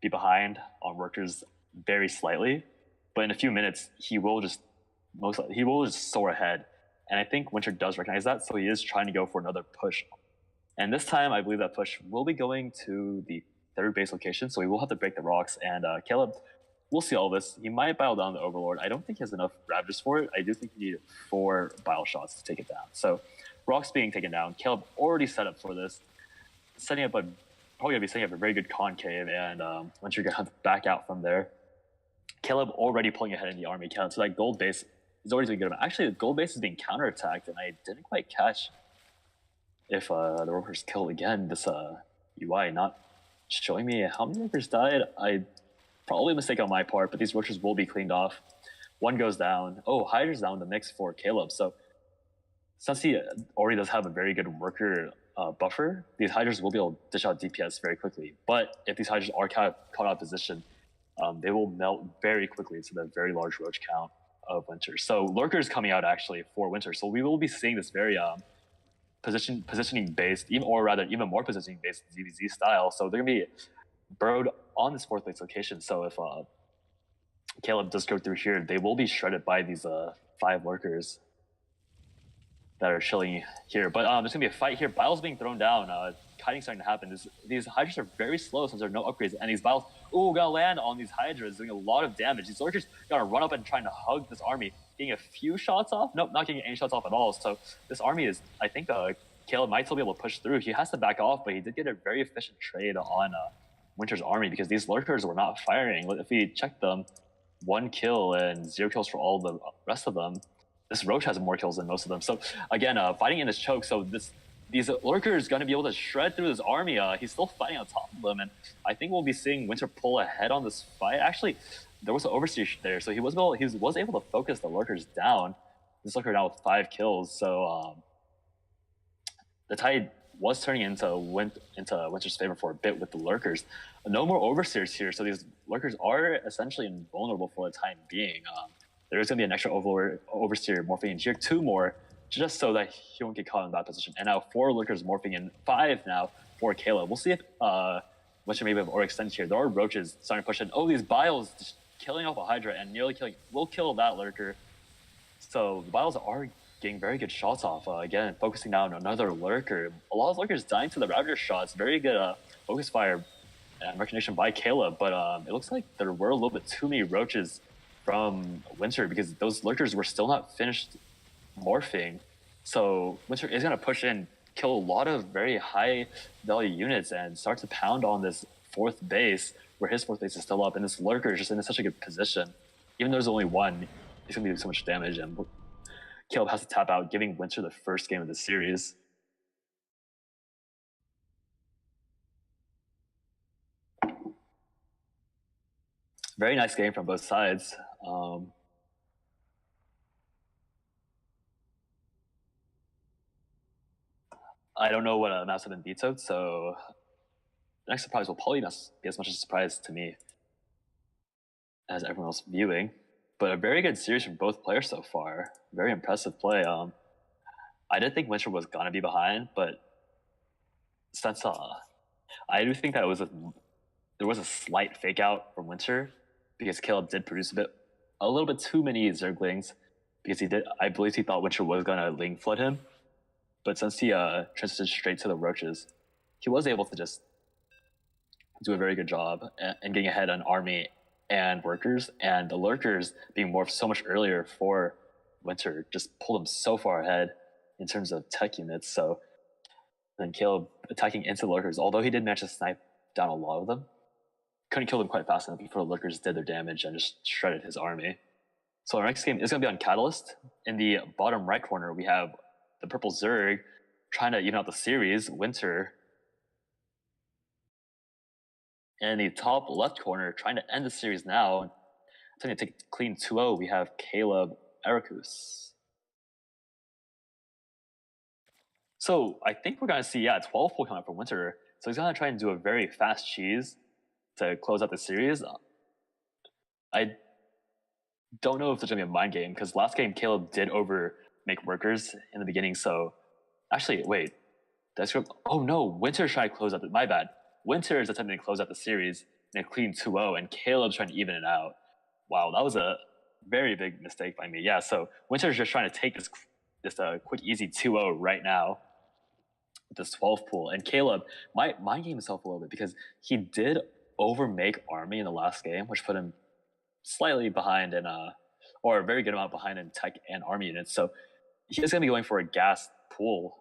be behind on workers very slightly, but in a few minutes he will just soar ahead. And I think Winter does recognize that, so he is trying to go for another push. And this time I believe that push will be going to the third base location, so he will have to break the rocks, and Caleb, we'll see all this. He might bile down the Overlord. I don't think he has enough Ravagers for it. I do think you need 4 bile shots to take it down. So rocks being taken down. Caleb already set up for this. Probably going to be setting up a very good concave, and once you're going to have to back out from there. Caleb already pulling ahead in the army count. So that gold base is already doing good. Actually, the gold base is being counterattacked, and I didn't quite catch if the workers killed again. This UI not showing me how many workers died. Probably a mistake on my part, but these roaches will be cleaned off. 1 goes down. Oh, Hydra's down in the mix for Caleb. So since he already does have a very good worker buffer, these Hydras will be able to dish out DPS very quickly. But if these Hydras are caught out of position, they will melt very quickly to the very large roach count of Winter. So Lurker's coming out actually for Winter. So we will be seeing this very positioning based, even more positioning based ZVZ style. So they're going to be burrowed on this fourth base location. So if Caleb does go through here, they will be shredded by these 5 lurkers that are chilling here. But there's gonna be a fight here. Biles being thrown down. Kiting starting to happen. These Hydras are very slow since there are no upgrades, and these Biles, gotta land on these Hydras, doing a lot of damage. These lurkers gotta run up and trying to hug this army, getting a few shots off. Nope, not getting any shots off at all. So this army is, I think, Caleb might still be able to push through. He has to back off, but he did get a very efficient trade on Winter's army because these lurkers were not firing. If we check them, 1 kill and 0 kills for all the rest of them. This Roach has more kills than most of them. So again, fighting in this choke. So these lurkers going to be able to shred through this army. He's still fighting on top of them, and I think we'll be seeing Winter pull ahead on this fight. Actually, there was an overseer there, so he was able to focus the lurkers down. This lurker now with 5 kills. So the tide was turning into Winter's favor for a bit with the lurkers. No more overseers here, so these lurkers are essentially invulnerable for the time being. There is going to be an extra overseer morphing in here, 2 more, just so that he won't get caught in that position. And now 4 lurkers morphing in, 5 now for Caleb. We'll see if Winter maybe have overextended here. There are roaches starting to push in. These Biles just killing off a Hydra and nearly will kill that lurker. So the Biles are getting very good shots off. Again, focusing down on another lurker. A lot of lurkers dying to the Ravager shots. Very good focus fire and recognition by Caleb, but it looks like there were a little bit too many roaches from Winter because those lurkers were still not finished morphing. So Winter is going to push in, kill a lot of very high value units and start to pound on this 4th base where his 4th base is still up, and this lurker is just in such a good position. Even though there's only 1, he's going to do so much damage, and Caleb has to tap out, giving Winter the first game of the series. Very nice game from both sides. I don't know what maps have been vetoed, so the next surprise will probably not be as much a surprise to me as everyone else viewing. But a very good series from both players so far. Very impressive play. I did think Winter was gonna be behind, but since I do think that there was a slight fake out from Winter because Caleb did produce a little bit too many Zerglings because I believe he thought Winter was gonna Ling flood him. But since he transitioned straight to the roaches, he was able to just do a very good job in getting ahead on army and workers, and the lurkers being morphed so much earlier for Winter just pulled him so far ahead in terms of tech units. So then Caleb attacking into the lurkers, although he did manage to snipe down a lot of them, couldn't kill them quite fast enough before the lurkers did their damage and just shredded his army. So our next game is going to be on Catalyst. In the bottom right corner, we have the purple Zerg trying to even out the series, Winter. And in the top left corner, trying to end the series now, trying to take a clean 2-0, we have Caleb Erikus. So I think we're going to see, 12 pull coming up from Winter. So he's going to try and do a very fast cheese to close out the series. I don't know if there's going to be a mind game, because last game Caleb did make workers in the beginning. So actually, wait. Oh no, Winter's trying to close out my bad. Winter is attempting to close out the series in a clean 2-0, and Caleb's trying to even it out. Wow, that was a very big mistake by me. Yeah, so Winter's just trying to take this quick, easy 2-0 right now with this 12 pool. And Caleb might mind game himself a little bit because he did overmake army in the last game, which put him slightly behind or a very good amount behind in tech and army units. So he's going to be going for a gas pool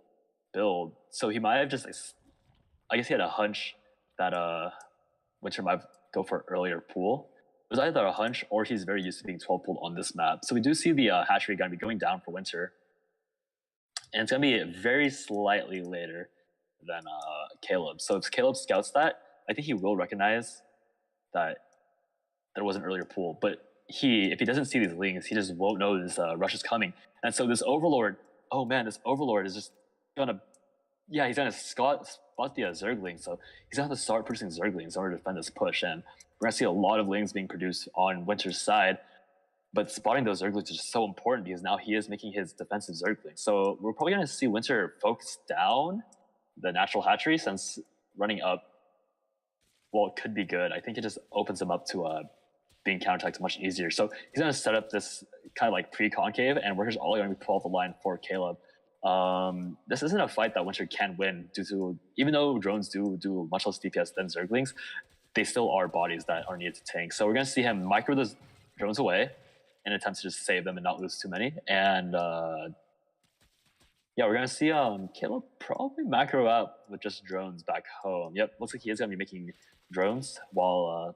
build. So he might have just, I guess he had a hunch that Winter might go for an earlier pool. It was either a hunch or he's very used to being 12 pulled on this map. So we do see the hatchery going to be going down for Winter. And it's going to be very slightly later than Caleb. So if Caleb scouts that, I think he will recognize that there was an earlier pool. But if he doesn't see these lings, he just won't know this rush is coming. And so this Overlord, this Overlord is just going to, he's going to spot the Zergling. So he's going to have to start producing Zerglings in order to defend this push. And we're going to see a lot of lings being produced on Winter's side. But spotting those Zerglings is just so important because now he is making his defensive Zerglings. So we're probably going to see Winter focus down the natural hatchery, since running up, it could be good. I think it just opens him up to being counterattacked much easier. So he's going to set up this kind of like pre-concave, and Worker's all going to be pull off the line for Caleb. This isn't a fight that Winter can win due to, even though drones do much less DPS than Zerglings, they still are bodies that are needed to tank. So we're going to see him micro those drones away in an attempt to just save them and not lose too many. And yeah, we're going to see Caleb probably macro up with just drones back home. Yep, looks like he is going to be making drones while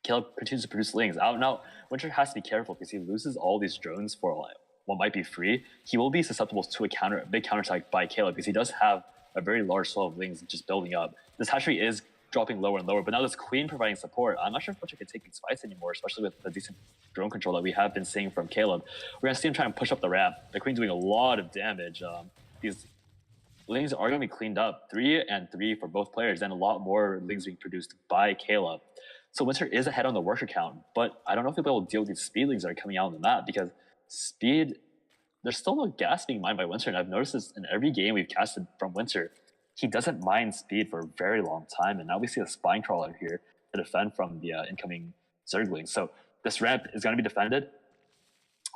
Caleb continues to produce lings. Now, Winter has to be careful because he loses all these drones for what might be free. He will be susceptible to a big counterattack by Caleb because he does have a very large swell of lings just building up. This hatchery is dropping lower and lower, but now this Queen providing support. I'm not sure if Winter can take these fights anymore, especially with the decent drone control that we have been seeing from Caleb. We're going to see him trying to push up the ramp. The Queen's doing a lot of damage. These lings are going to be cleaned up, 3 and 3 for both players, and a lot more lings being produced by Caleb. So Winter is ahead on the worker count, but I don't know if he'll be able to deal with these speed lings that are coming out on the map because speed, there's still no gas being mined by Winter, and I've noticed this in every game we've casted from Winter. He doesn't mine speed for a very long time, and now we see a spine crawler here to defend from the incoming Zergling. So this ramp is going to be defended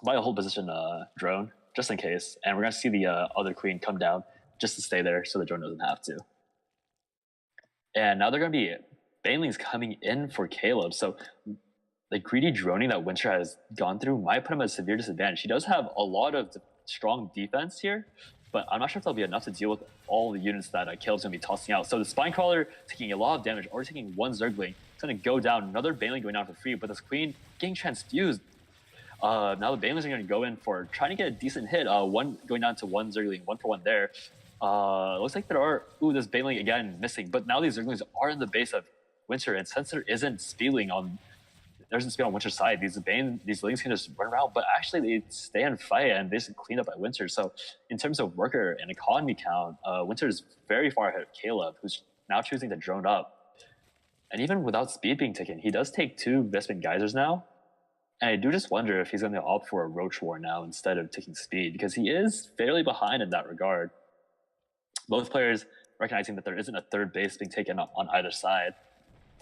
by a whole position drone, just in case, and we're going to see the other Queen come down just to stay there so the drone doesn't have to. And now they're going to be banelings coming in for Caleb, so the greedy droning that Winter has gone through might put him at a severe disadvantage. He does have a lot of strong defense here, but I'm not sure if that'll be enough to deal with all the units that Caleb's going to be tossing out. So the Spine Crawler taking a lot of damage, already taking 1 Zergling. It's going to go down, another Baneling going down for free, but this Queen getting transfused. Now the Banelings are going to go in for trying to get a decent hit. 1 going down to 1 Zergling, 1 for 1 there. Looks like there are, this Baneling again missing, but now these Zerglings are in the base of Winter, and since there isn't speedling on Winter's side, these lings can just run around, but actually they stay and fight and basically clean up by Winter. So in terms of worker and economy count, Winter is very far ahead of Caleb, who's now choosing to drone up. And even without speed being taken, he does take 2 Vespin Geysers now. And I do just wonder if he's going to opt for a Roach War now instead of taking speed, because he is fairly behind in that regard. Both players recognizing that there isn't a third base being taken on either side.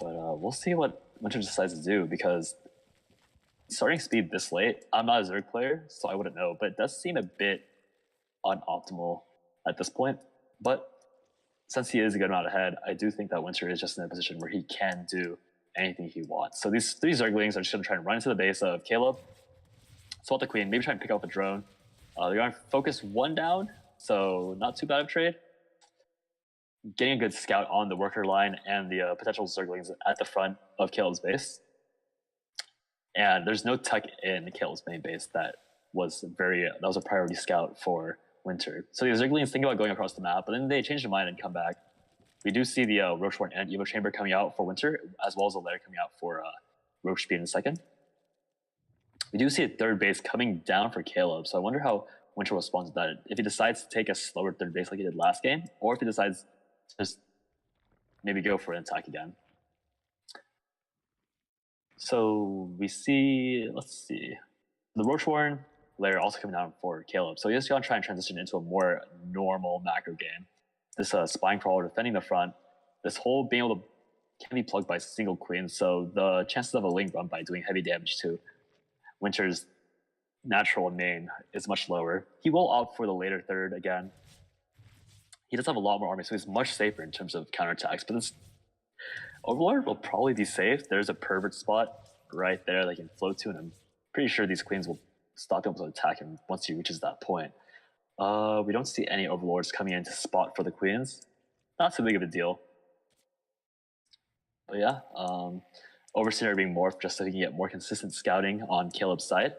But we'll see what Winter decides to do, because starting speed this late, I'm not a Zerg player, so I wouldn't know, but it does seem a bit unoptimal at this point. But since he is a good amount ahead, I do think that Winter is just in a position where he can do anything he wants. So these 3 Zerglings are just going to try and run into the base of Caleb, swat the Queen, maybe try and pick up a drone. They're going to focus 1 down, so not too bad of a trade. Getting a good scout on the worker line and the potential Zerglings at the front of Caleb's base. And there's no tech in Caleb's main base that was a priority scout for Winter. So the Zerglings think about going across the map, but then they change their mind and come back. We do see the Roach Warren and Evo Chamber coming out for Winter, as well as a lair coming out for Roach Speed in a second. We do see a third base coming down for Caleb, so I wonder how Winter will respond to that. If he decides to take a slower third base like he did last game, or if he decides just maybe go for an attack again. So we see, let's see, the Roach Warren layer also coming down for Caleb. So he's going to try and transition into a more normal macro game. This Spine Crawler defending the front, this whole being able to can be plugged by single Queen, so the chances of a Ling run by doing heavy damage to Winter's natural main is much lower. He will opt for the later third again. He does have a lot more army, so he's much safer in terms of counterattacks. But this Overlord will probably be safe. There's a pervert spot right there that he can float to, and I'm pretty sure these Queens will stop him to attack him once he reaches that point. We don't see any Overlords coming in to spot for the Queens. Not so big of a deal. But yeah, Overseer being morphed just so he can get more consistent scouting on Caleb's side.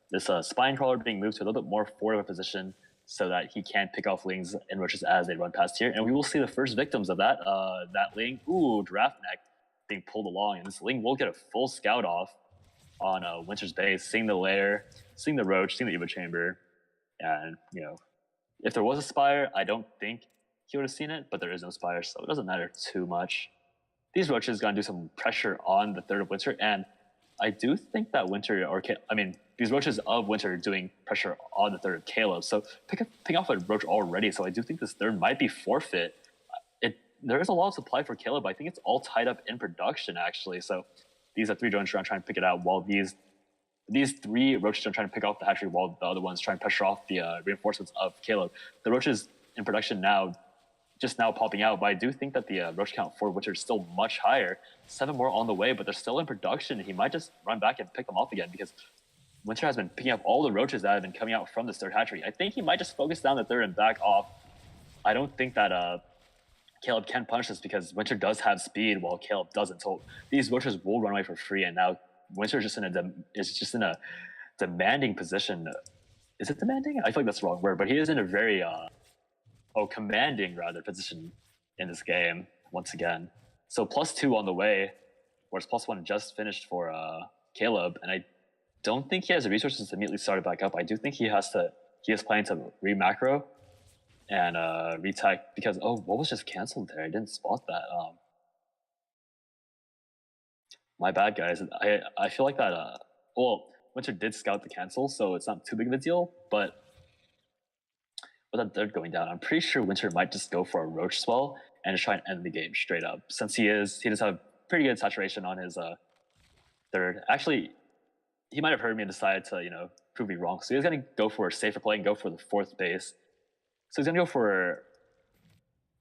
This Spine Crawler being moved to a little bit more forward of a position so that he can't pick off Lings and Roaches as they run past here. And we will see the first victims of that. That Ling, Draft Neck, being pulled along. And this Ling will get a full scout off on Winter's base, seeing the lair, seeing the Roach, seeing the Evo Chamber. And, if there was a Spire, I don't think he would have seen it, but there is no Spire, so it doesn't matter too much. These Roaches going to do some pressure on the third of Winter, and I do think that these Roaches of Winter are doing pressure on the third of Caleb, so pick off a Roach already, so I do think this third might be forfeit. There is a lot of supply for Caleb, but I think it's all tied up in production, actually, so these are 3 drones are trying to pick it out, while these 3 roaches are trying to pick off the hatchery, while the other ones trying to pressure off the reinforcements of Caleb. The roaches in production now, just now popping out, but I do think that the roach count for Winter is still much higher. 7 more on the way, but they're still in production. He might just run back and pick them off again, because Winter has been picking up all the roaches that have been coming out from this 3rd hatchery. I think he might just focus down the 3rd and back off. I don't think that Caleb can punish this, because Winter does have speed while Caleb doesn't. So these roaches will run away for free, and now Winter is just in a demanding position. Is it demanding? I feel like that's the wrong word, but he is in a very commanding rather position in this game once again. So +2 on the way, whereas +1 just finished for Caleb, and I don't think he has the resources to immediately start it back up. I do think he is planning to re-macro and retech, because what was just canceled there? I didn't spot that. My bad, guys. I feel like that. Winter did scout the cancel, so it's not too big of a deal. But with that 3rd going down, I'm pretty sure Winter might just go for a roach swell and just try and end the game straight up. Since he does have pretty good saturation on his 3rd. Actually, he might have heard me and decided to prove me wrong. So he's gonna go for a safer play and go for the 4th base. So he's gonna go for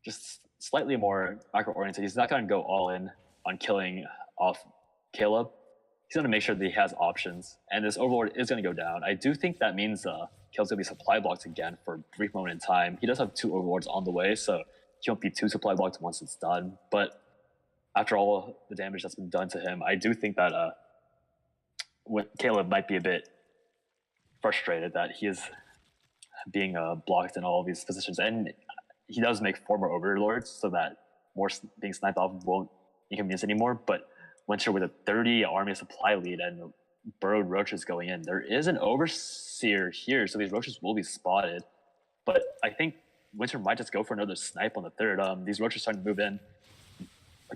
just slightly more macro oriented. He's not gonna go all in on killing off Caleb. He's gonna make sure that he has options, and this overlord is gonna go down. I do think that means Caleb's gonna be supply blocked again for a brief moment in time. He does have 2 overlords on the way, so he won't be 2 supply blocked once it's done. But after all the damage that's been done to him, I do think that Caleb might be a bit frustrated that he is being blocked in all of these positions, and he does make 4 more overlords, so that more being sniped off won't inconvenience anymore. But Winter with a 30 army supply lead and burrowed roaches going in, there is an overseer here, so these roaches will be spotted. But I think Winter might just go for another snipe on the 3rd. These roaches starting to move in.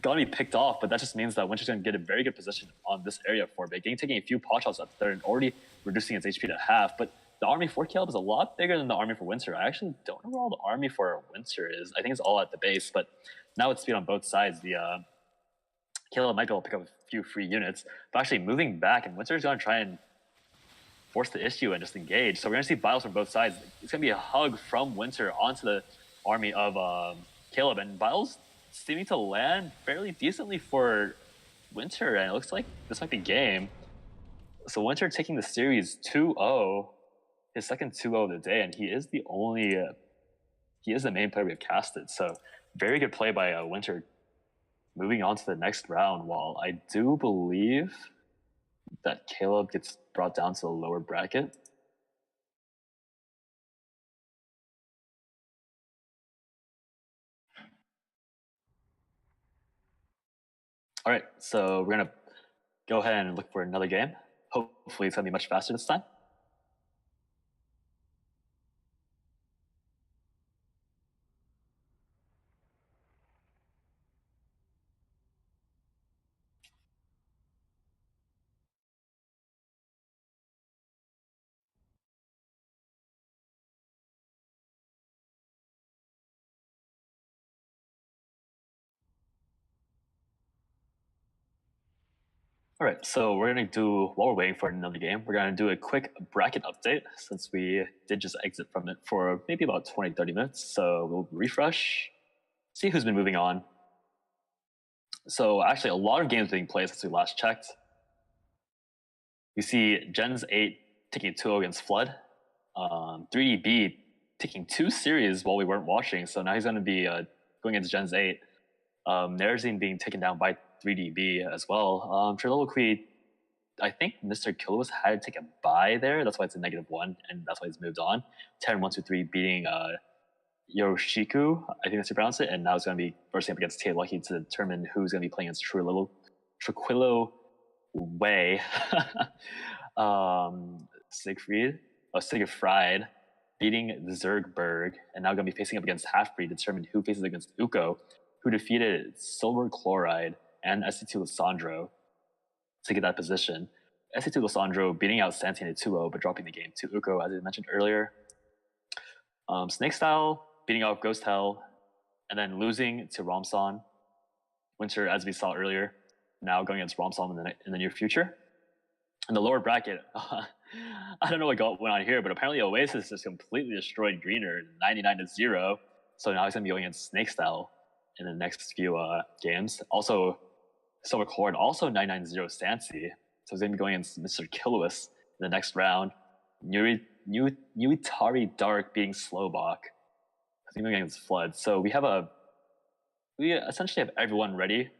Gonna be picked off, but that just means that Winter's gonna get a very good position on this area for a bit, taking a few pot shots at 3rd and already reducing its HP to half. But the army for Caleb is a lot bigger than the army for Winter. I actually don't know where all the army for Winter is. I think it's all at the base, but now it's speed on both sides. The Caleb might be able to pick up a few free units, but actually moving back, and Winter's gonna try and force the issue and just engage. So we're gonna see biles from both sides. It's gonna be a hug from Winter onto the army of Caleb, and biles seeming to land fairly decently for Winter, and it looks like this might be game. So Winter taking the series 2-0, his second 2-0 of the day, and he is the main player we have casted. So very good play by Winter, moving on to the next round, while I do believe that Caleb gets brought down to the lower bracket. All right, so we're gonna go ahead and look for another game. Hopefully it's gonna be much faster this time. All right, so we're gonna do, while we're waiting for another game, we're gonna do a quick bracket update, since we did just exit from it for maybe about 20, 30 minutes. So we'll refresh, see who's been moving on. So actually a lot of games being played since we last checked. We see Gens 8 taking 2-0 against Flood. 3DB taking 2 series while we weren't watching, so now he's gonna be going against Gens 8. Nerzine being taken down by 3DB as well. Triloquy, I think Mr. Kilowis had to take a bye there. That's why it's a -1, and that's why he's moved on. 10-1-2-3 beating Yoroshiku, I think that's how you pronounce it, and now it's going to be versing up against Tate Lucky to determine who's going to be playing against Tranquillo Way. Sigfried beating Zergberg, and now going to be facing up against Halfbreed to determine who faces against Uko, who defeated Silver Chloride and SC2 Lissandro to get that position. SC2 Lissandro beating out Santine 2-0, but dropping the game to Uko, as I mentioned earlier. Snake Style beating out Ghost Hell, and then losing to Romson. Winter, as we saw earlier, now going against Romsom in the near future. In the lower bracket, I don't know what went on here, but apparently Oasis just completely destroyed Greener 99-0. So now he's going to be going against Snake Style in the next few games. Also, Silver Cord also 990 Stancy. So he's going to be going against Mr. Kilowis in the next round. Nuitari Dark being Slowbach. He's going to be going against Flood. So we essentially have everyone ready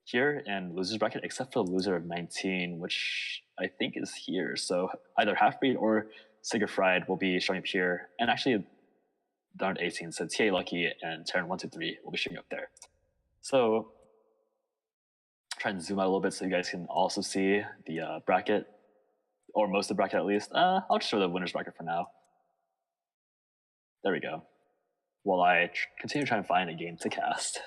here in losers bracket except for the loser of 19, which I think is here. So either Halfbreed or Sigurfried will be showing up here, and actually down to 18. So TA Lucky and Terran123 will be showing up there. So try and zoom out a little bit so you guys can also see the bracket, or most of the bracket at least. I'll just show the winners bracket for now. There we go. While I continue trying to find a game to cast.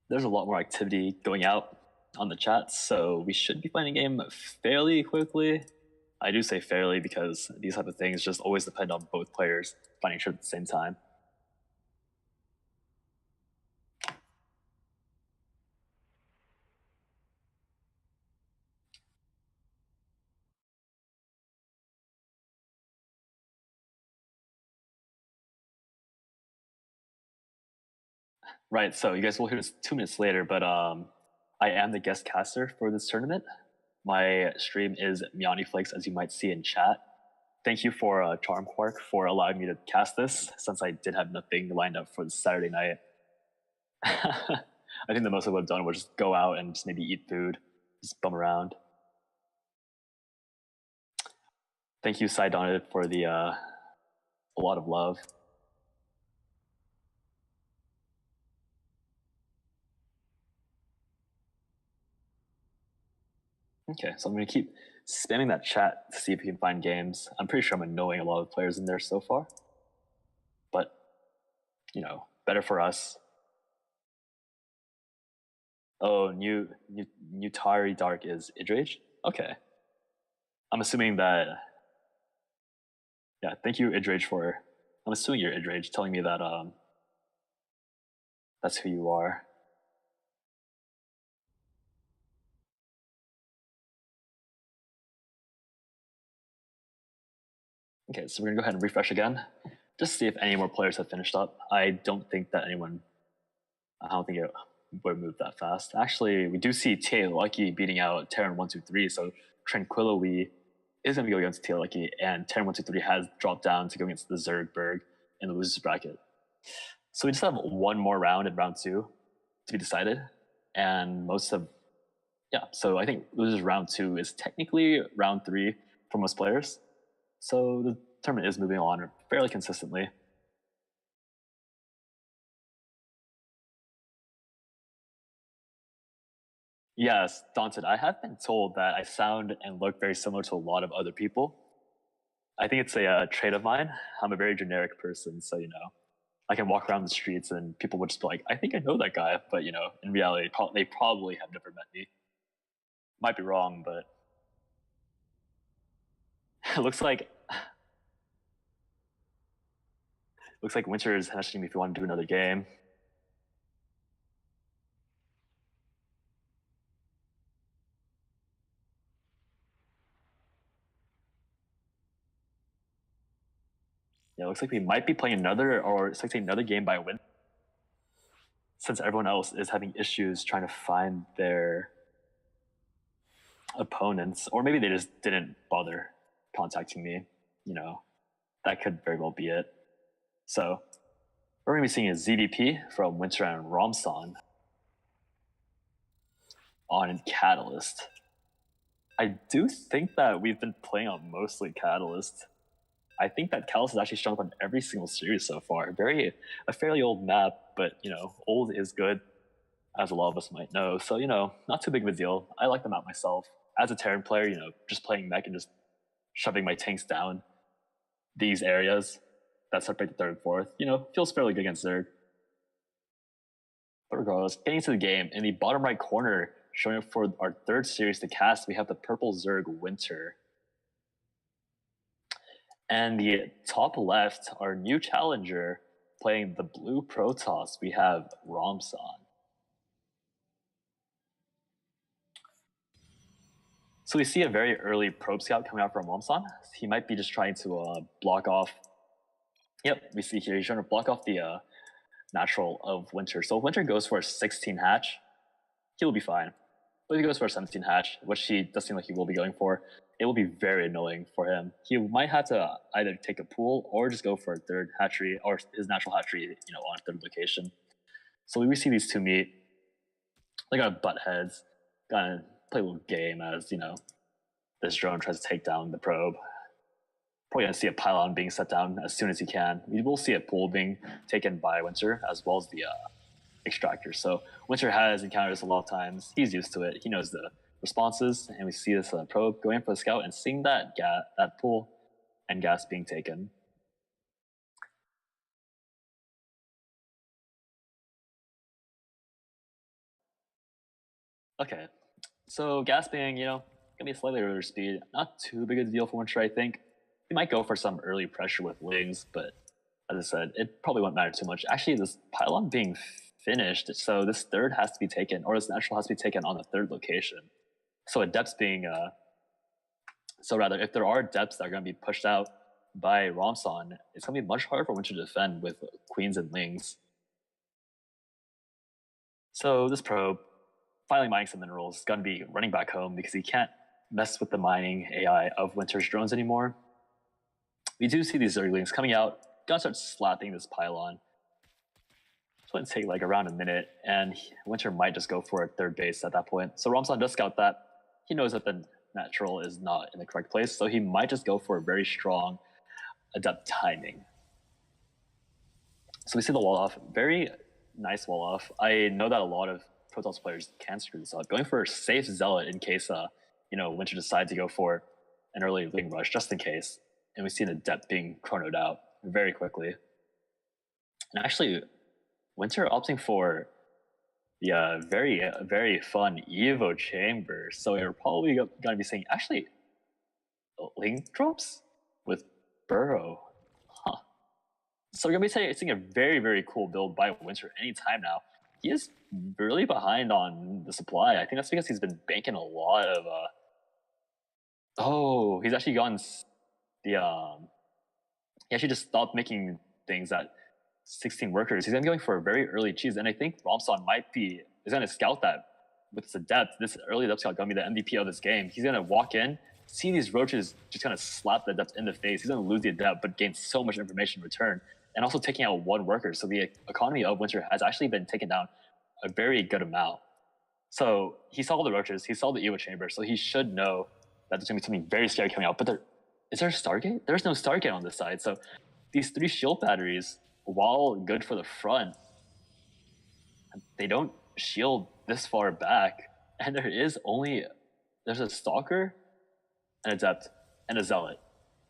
There's a lot more activity going out on the chat, so we should be playing a game fairly quickly. I do say fairly because these type of things just always depend on both players finding shit at the same time. Right, so you guys will hear this 2 minutes later, but I am the guest caster for this tournament. My stream is MianiFlakes, as you might see in chat. Thank you for Charm Quark for allowing me to cast this, since I did have nothing lined up for this Saturday night. I think the most I would have done was just go out and just maybe eat food, just bum around. Thank you, Sidonid, for the a lot of love. Okay, so I'm going to keep spamming that chat to see if we can find games. I'm pretty sure I'm annoying a lot of players in there so far. But, you know, better for us. Oh, Nutari Dark is Idrage? Okay. I'm assuming that... Yeah, thank you, Idrage, for... I'm assuming you're Idrage, telling me that that's who you are. Okay, so we're gonna go ahead and refresh again, just to see if any more players have finished up. I don't think it would move that fast. Actually, we do see TA Lucky beating out Terran123, so Tranquilo is gonna be going against TA Lucky, and Terran123 has dropped down to go against the Zergberg in the losers bracket. So we just have one more round in round 2 to be decided, and so I think losers round 2 is technically round 3 for most players. So the tournament is moving on fairly consistently. Yes, Daunted, I have been told that I sound and look very similar to a lot of other people. I think it's a trait of mine. I'm a very generic person, so, you know, I can walk around the streets and people would just be like, I think I know that guy, but, you know, in reality, they probably have never met me. Might be wrong, but it looks like Winter is asking me if you want to do another game. Yeah, it looks like we might be playing another game by Win, since everyone else is having issues trying to find their opponents, or maybe they just didn't bother contacting me. You know, that could very well be it. So we're going to be seeing a ZVP from Winter and Romson on Catalyst. I do think that we've been playing on mostly Catalyst. I think that Kalos has actually shown up on every single series so far. A fairly old map, but old is good, as a lot of us might know. So not too big of a deal. I like the map myself. As a Terran player, just playing mech and just shoving my tanks down these areas that separate the third and fourth, feels fairly good against Zerg. But regardless, getting to the game, in the bottom right corner, showing up for our third series to cast, we have the purple Zerg Winter. And the top left, our new challenger, playing the blue Protoss, we have Romson. So we see a very early probe scout coming out from Romson. He might be just trying to block off. Yep, we see here he's trying to block off the natural of Winter. So if Winter goes for a 16 hatch, he'll be fine. But if he goes for a 17 hatch, which he does seem like he will be going for, it will be very annoying for him. He might have to either take a pool or just go for a third hatchery, or his natural hatchery, on a third location. So we see these two meet. They gotta butt heads, gotta play a little game as, this drone tries to take down the probe. Probably gonna see a pylon being set down as soon as he can. We will see a pool being taken by Winter, as well as the extractor. So Winter has encountered this a lot of times. He's used to it. He knows the responses, and we see this probe going for the scout and seeing that pool and gas being taken. Okay, so gas being, gonna be slightly earlier speed, not too big a deal for Winter, I think. He might go for some early pressure with wings, but as I said, it probably won't matter too much. Actually, this pylon being finished, so this third has to be taken, or this natural has to be taken on the third location. So a depths being, if there are depths that are going to be pushed out by Romson, it's going to be much harder for Winter to defend with queens and lings. So this probe, finally mining some minerals, is going to be running back home because he can't mess with the mining AI of Winter's drones anymore. We do see these Zerglings coming out, gonna start slapping this pylon. It's going to take like around a minute, and Winter might just go for a third base at that point. So Romson does scout that. He knows that the natural is not in the correct place, so he might just go for a very strong adept timing. So we see the wall off, very nice wall off. I know that a lot of Protoss players can screw this up, going for a safe zealot in case Winter decides to go for an early wing rush, just in case. And we see the depth being chronoed out very quickly. And actually, Winter opting for the very fun Evo chamber. So we're probably going to be seeing actually link drops with Burrow. Huh. So we're going to be seeing a very, very cool build by Winter anytime now. He is really behind on the supply. I think that's because he's been banking a lot of he's actually gone he actually just stopped making things at 16 workers. He's gonna be going for a very early cheese, and I think Romson is gonna scout that with the depth. This early depth scout gonna be the MVP of this game. He's gonna walk in, see these roaches just kind of slap the depth in the face. He's gonna lose the depth, but gain so much information in return, and also taking out one worker. So the economy of Winter has actually been taken down a very good amount. So he saw the roaches, he saw the Evo chamber, so he should know that there's gonna be something very scary coming out. But is there a Stargate? There's no Stargate on this side. So these 3 shield batteries, while good for the front, they don't shield this far back. And there's a Stalker, an Adept, and a Zealot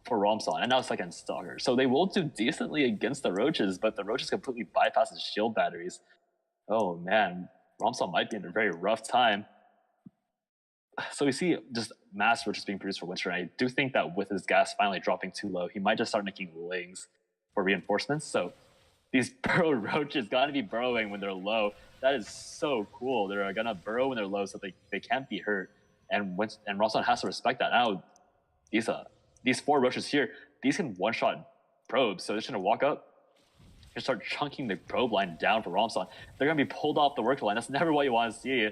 for Romson, and now a second Stalker. So they will do decently against the roaches, but the roaches completely bypass his shield batteries. Oh man, Romson might be in a very rough time. So we see just mass roaches being produced for Winter, and I do think that with his gas finally dropping too low, he might just start making lings for reinforcements. So these burrow roaches gotta be burrowing when they're low. That is so cool. They're gonna burrow when they're low so they can't be hurt. And Romson has to respect that. Now these 4 roaches here, these can one-shot probes, so they're just gonna walk up and start chunking the probe line down for Romson. They're gonna be pulled off the work line. That's never what you want to see.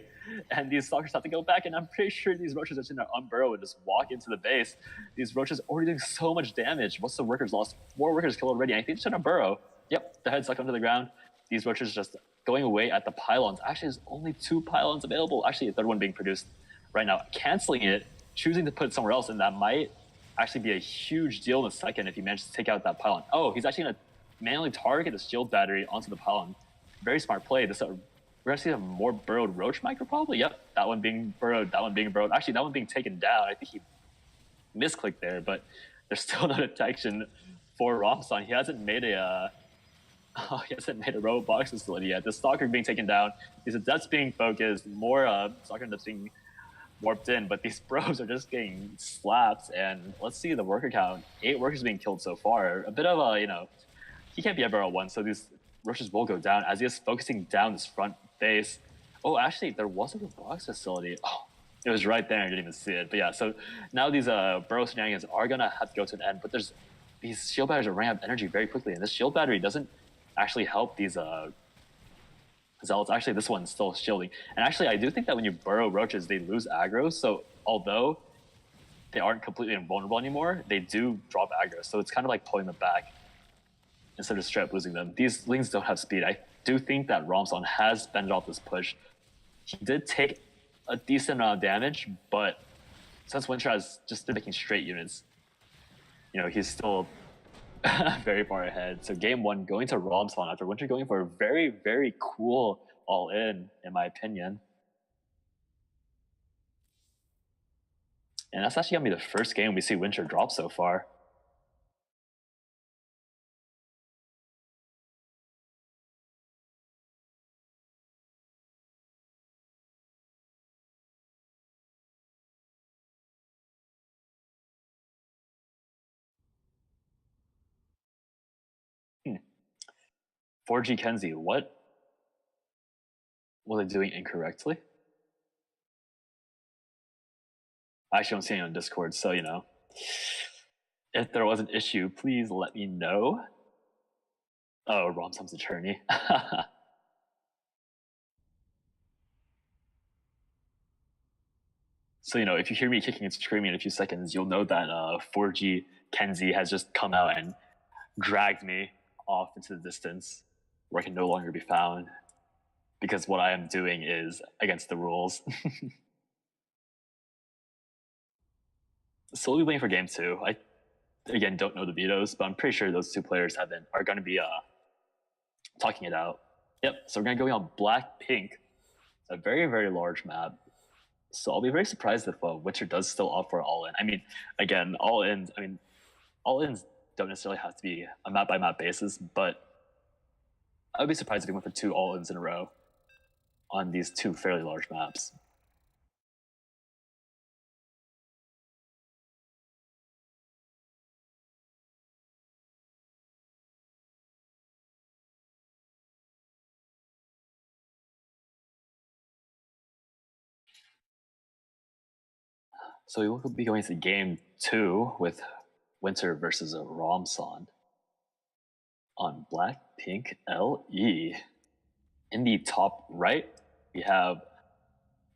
And these stalkers have to go back, and I'm pretty sure these roaches are just gonna unburrow and just walk into the base. These roaches already doing so much damage. What's the workers lost? 4 workers killed already. I think they're just gonna burrow. Yep, the head stuck under the ground. These roaches just going away at the pylons. Actually, there's only 2 pylons available. Actually, a third one being produced right now. Canceling it, choosing to put it somewhere else, and that might actually be a huge deal in a second if he manages to take out that pylon. Oh, he's actually going to manually target the shield battery onto the pylon. Very smart play. This we're going to see a more burrowed Roach Micro probably. Yep, that one being burrowed, that one being burrowed. Actually, that one being taken down. I think he misclicked there, but there's still no detection for Romson. He hasn't made a Robobox facility yet. The Stalker being taken down. These Adepts being focused. More Stalker Adepts being warped in, but these bros are just getting slapped. And let's see the worker count. 8 workers being killed so far. A bit of a, he can't be ever a 1, so these rushes will go down as he is focusing down this front base. Oh, actually, there was a box facility. Oh, it was right there. I didn't even see it. But yeah, so now these burrow shenanigans are going to have to go to an end, but there's these shield batteries are running out of energy very quickly, and this shield battery doesn't actually help these Zealots. Actually, this one's still shielding. And actually, I do think that when you burrow roaches, they lose aggro. So although they aren't completely invulnerable anymore, they do drop aggro. So it's kind of like pulling them back instead of straight up losing them. These Lings don't have speed. I do think that Romson has fended off this push. He did take a decent amount of damage, but since Winter has just been making straight units, he's still very far ahead. So game 1 going to Romson after Winter going for a very, very cool all-in my opinion. And that's actually going to be the first game we see Winter drop so far. Hmm. 4G Kenzie, what was I doing incorrectly? I actually don't see any on Discord, so if there was an issue, please let me know. Oh, Romson's attorney. So if you hear me kicking and screaming in a few seconds, you'll know that 4G Kenzie has just come out and dragged me off into the distance where I can no longer be found because what I am doing is against the rules. Slowly waiting for game 2. I again don't know the vetoes, but I'm pretty sure those 2 players are going to be talking it out. Yep. So we're going to go on Black Pink, a very, very large map. So I'll be very surprised if Winter does still offer all-in. I mean, again, all-ins don't necessarily have to be a map-by-map basis, but I would be surprised if he went for 2 all-ins in a row on these 2 fairly large maps. So we will be going to game 2 with Winter versus a Romson on Black Pink LE. In the top right, we have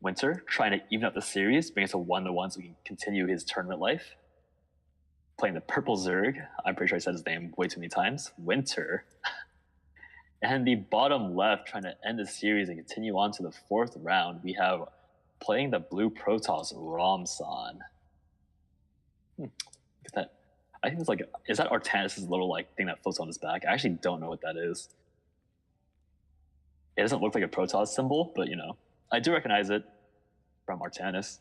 Winter trying to even up the series, bring us to 1-1 so we can continue his tournament life. Playing the purple Zerg. I'm pretty sure I said his name way too many times. Winter. And the bottom left, trying to end the series and continue on to the 4th round, we have playing the blue Protoss Romson. Look at that. I think it's like, is that Artanis' little thing that floats on his back? I actually don't know what that is. It doesn't look like a Protoss symbol, but I do recognize it from Artanis.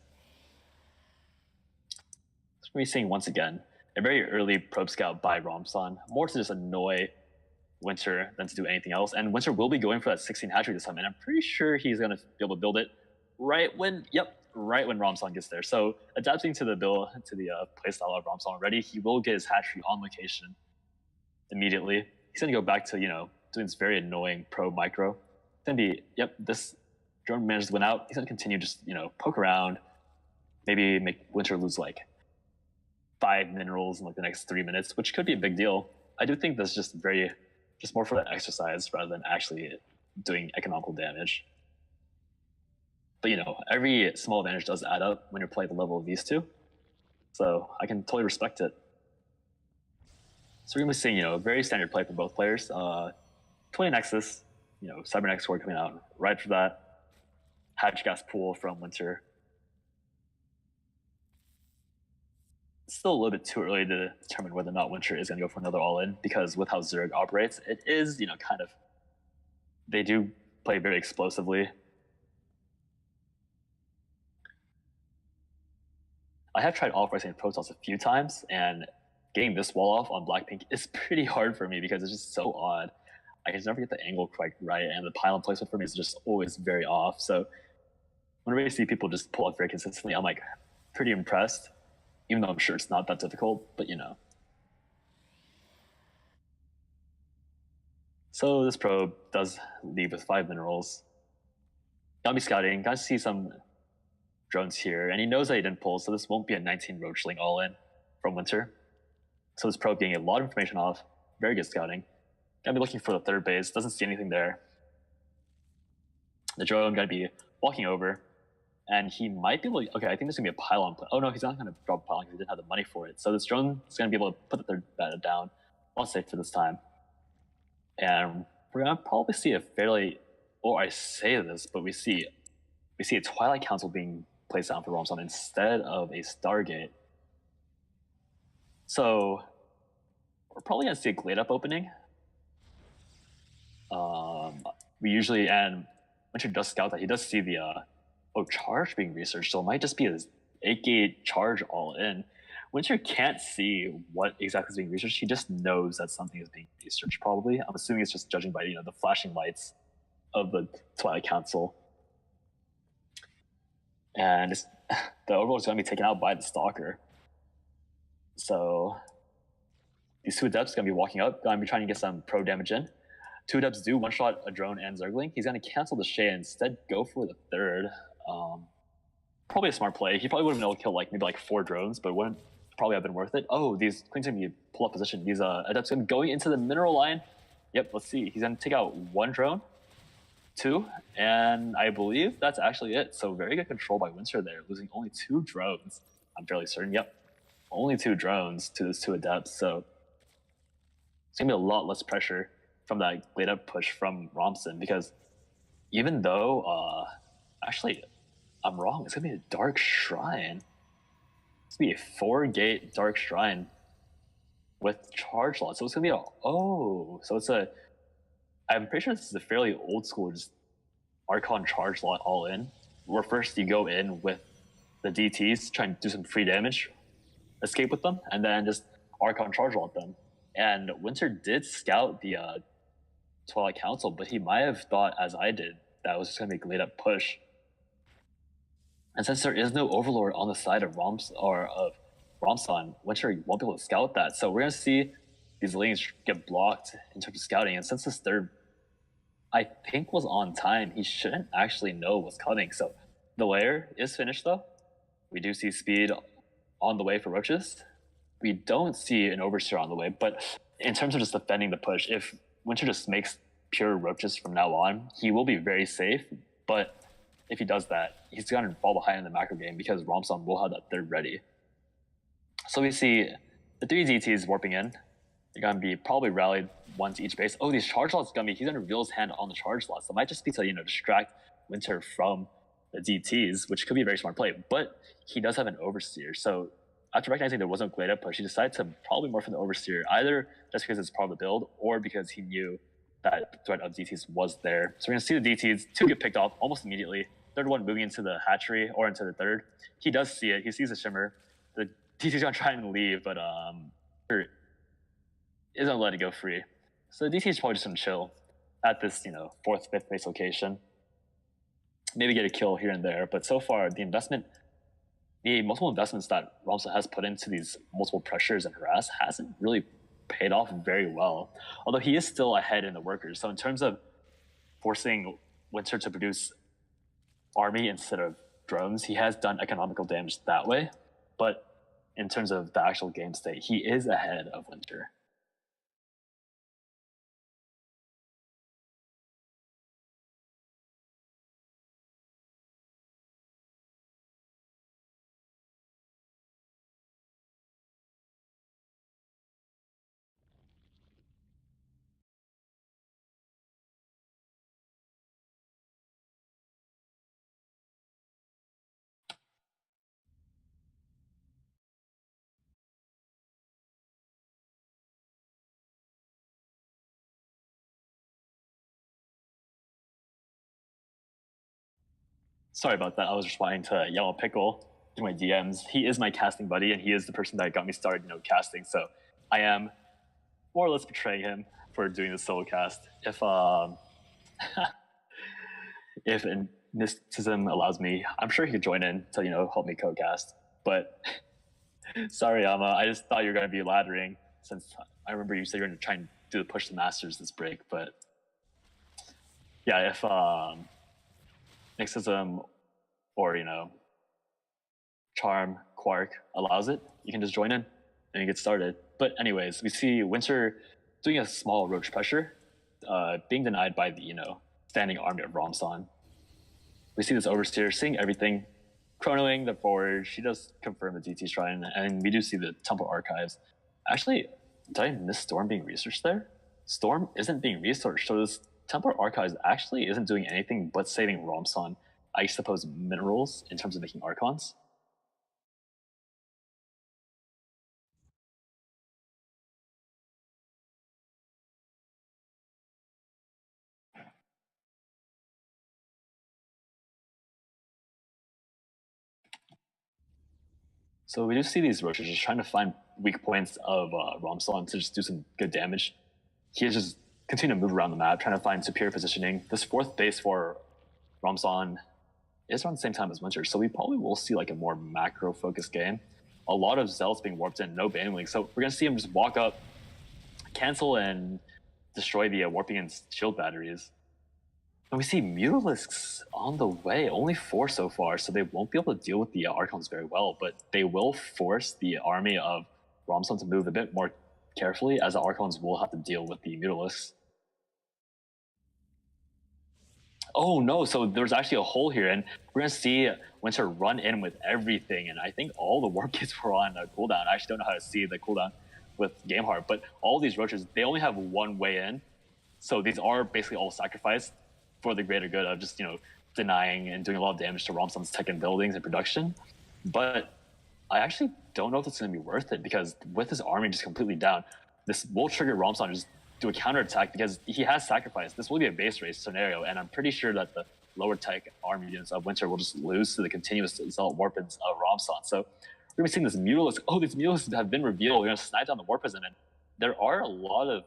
So we're seeing once again a very early probe scout by Romson, more to just annoy Winter than to do anything else. And Winter will be going for that 16 hatchery this time, and I'm pretty sure he's going to be able to build it right when Romson gets there. So adapting to the playstyle of Romson already, he will get his hatchery on location immediately. He's going to go back to doing this very annoying probe micro. It's going to be this drone manages to win out. He's going to continue just poke around, maybe make Winter lose 5 minerals in the next 3 minutes, which could be a big deal. I do think that's just more for that exercise rather than actually doing economical damage. But every small advantage does add up when you're playing the level of these 2. So I can totally respect it. So we're going to be seeing, a very standard play for both players. 20 Nexus, Cybernex Sword coming out right for that. Hatch Gas Pool from Winter. still a little bit too early to determine whether or not Winter is going to go for another all-in, because with how Zurich operates, it is, kind of, they do play very explosively. I have tried off-racing Protoss a few times, and getting this wall off on Blackpink is pretty hard for me because it's just so odd. I can never get the angle quite right, and the pylon placement for me is just always very off. So whenever I see people just pull off very consistently, I'm like pretty impressed, even though I'm sure it's not that difficult, but So this probe does leave with 5 minerals. Got me scouting, got to see some drones here, and he knows that he didn't pull, so this won't be a 19 roachling all-in from Winter. So this probe getting a lot of information off, very good scouting. Gotta be looking for the third base, doesn't see anything there. The drone gotta be walking over, and he might be able to, okay, I think there's gonna be a pylon. Oh no, he's not gonna drop a pylon because he didn't have the money for it. So this drone is gonna be able to put the third beta down. All safe for this time. And we're gonna probably see a fairly, or I say this, but we see a Twilight Council being placed down for Romson instead of a Stargate. So we're probably gonna see a Glade Up opening. We usually, and Winter does scout that, he does see the charge being researched, so it might just be a 8-gate charge all in. Winter can't see what exactly is being researched. He just knows that something is being researched, probably. I'm assuming it's just judging by the flashing lights of the Twilight Council. And the Overlord is going to be taken out by the Stalker. So these 2 Adepts are going to be walking up, going to be trying to get some pro damage in. 2 Adepts do one-shot a drone and Zergling. He's going to cancel the Shay and instead go for the third. Probably a smart play. He probably would have been able to kill maybe 4 drones, but it wouldn't probably have been worth it. Oh, these Queen's going to be pull-up position. These Adepts are going into the mineral line. Yep, let's see. He's going to take out 1 drone, 2, and I believe that's actually it. So very good control by Winter there, losing only 2 drones. I'm fairly certain. Yep, only 2 drones to those 2 Adepts. So it's going to be a lot less pressure from that Glade Up push from Romson, because even though, actually, I'm wrong. It's going to be a Dark Shrine. It's going to be a 4-gate Dark Shrine with charge lot. So it's going to be so it's I'm pretty sure this is a fairly old school just Archon charge lot all in, where first you go in with the DTs, try and do some free damage, escape with them, and then just Archon charge lot them. And Winter did scout the Twilight Council, but he might have thought, as I did, that it was just going to be a Glade Up push. And since there is no Overlord on the side of Romson, Winter won't be able to scout that. So we're going to see these lanes get blocked in terms of scouting. And since this third, I think, was on time, he shouldn't actually know what's coming. So the layer is finished, though. We do see speed on the way for Roaches. We don't see an Overseer on the way, but in terms of just defending the push, if Winter just makes pure Roaches from now on, he will be very safe. But if he does that, he's going to fall behind in the macro game because Romson will have that third ready. So we see the 3 DTs warping in. They're going to be probably rallied 1 to each base. Oh, these charge lots going to be, he's going to reveal his hand on the charge lots. So it might just be to, distract Winter from the DTs, which could be a very smart play. But he does have an Overseer. So after recognizing there wasn't a Glade Up push, he decided to probably morph in the Overseer, either just because it's part of the build or because he knew that the threat of DTs was there. So we're going to see the DTs, 2 get picked off almost immediately. Third one moving into the hatchery or into the third. He does see it. He sees the shimmer. The DT's going to try and leave, but isn't going to let it go free. So the DT is probably just going to chill at this, 4th, 5th base location. Maybe get a kill here and there, but so far the multiple investments that Romson has put into these multiple pressures and harass hasn't really paid off very well. Although he is still ahead in the workers. So in terms of forcing Winter to produce army instead of drones, he has done economical damage that way. But in terms of the actual game state, he is ahead of Winter. Sorry about that. I was responding to Yellow Pickle through my DMs. He is my casting buddy, and he is the person that got me started, casting. So I am more or less betraying him for doing this solo cast. If mysticism allows me, I'm sure he could join in to help me co-cast. But sorry, Amma. I just thought you were gonna be laddering since I remember you said you're gonna try and do the push the masters this break. But yeah, if mysticism or charm quark allows it, you can just join in and you get started. But anyways, we see Winter doing a small roach pressure, being denied by the standing army of Ramson. We see this overseer seeing everything, chronoing the forward. She does confirm the DT shrine, and we do see the temple archives. Actually, did I miss Storm being researched there? Storm isn't being researched, so this temple archives actually isn't doing anything but saving Ramson, I suppose, minerals in terms of making archons. So we do see these roaches just trying to find weak points of Ramson to just do some good damage. He is just continue to move around the map, trying to find superior positioning. This fourth base for Ramson is around the same time as Winter, so we probably will see like a more macro-focused game. A lot of Zealots being warped in, no Banelink, so we're gonna see him just walk up, cancel, and destroy the warping and shield batteries. And we see Mutalisks on the way, only 4 so far, so they won't be able to deal with the Archons very well, but they will force the army of Ramson to move a bit more carefully, as the Archons will have to deal with the Mutalisks. Oh no, so there's actually a hole here, and we're going to see Winter run in with everything, and I think all the warp kits were on cooldown. I actually don't know how to see the cooldown with Gameheart, but all these roaches, they only have one way in, so these are basically all sacrificed for the greater good of just, denying and doing a lot of damage to Ramson's tech and buildings and production. But I actually don't know if it's going to be worth it, because with his army just completely down, this will trigger Ramson to just do a counterattack, because he has sacrificed. This will be a base race scenario, and I'm pretty sure that the lower tech army units of Winter will just lose to the continuous Zealot Warpins of Ramson. So we're going to be seeing this Mutalisk. Oh, these Mutalisks have been revealed. We're going to snipe down the Warpins, and there are a lot of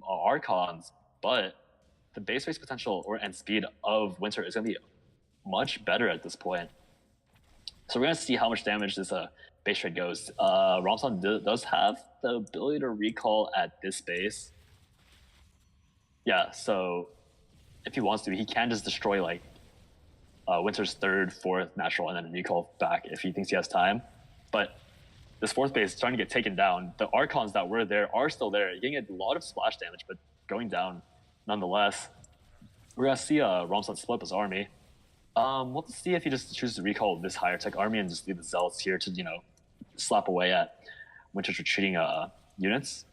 Archons, but the base race potential and speed of Winter is going to be much better at this point. So we're going to see how much damage this base trade goes. Ramson does have the ability to recall at this base. Yeah, so if he wants to, he can just destroy like Winter's 3rd, 4th natural, and then recall back if he thinks he has time. But this 4th base is starting to get taken down. The Archons that were there are still there, getting a lot of splash damage, but going down nonetheless. We're going to see Ramson split up his army. We'll see if he just chooses to recall this higher tech army and just leave the Zealots here to, slap away at Winter's retreating units.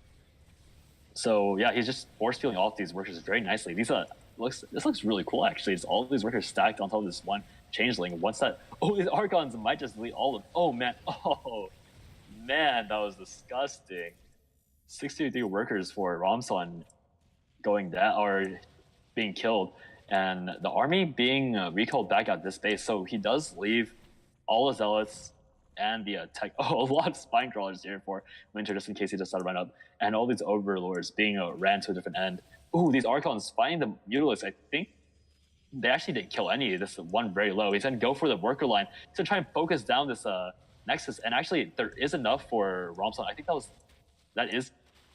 So yeah, he's just force fielding off these workers very nicely. This looks really cool actually. It's all these workers stacked on top of this one changeling. Once that, these Archons might just delete all of. Oh man, that was disgusting. 63 workers for Ramson going down or being killed, and the army being recalled back at this base. So he does leave all the Zealots and the tech. A lot of spine crawlers here for Winter, just in case he just started to run up, and all these overlords being ran to a different end. Ooh, these Archons finding the Mutalisks. I think they actually didn't kill any. This one very low. He's gonna go for the worker line to try and focus down this Nexus, and actually there is enough for Ramson. I think that is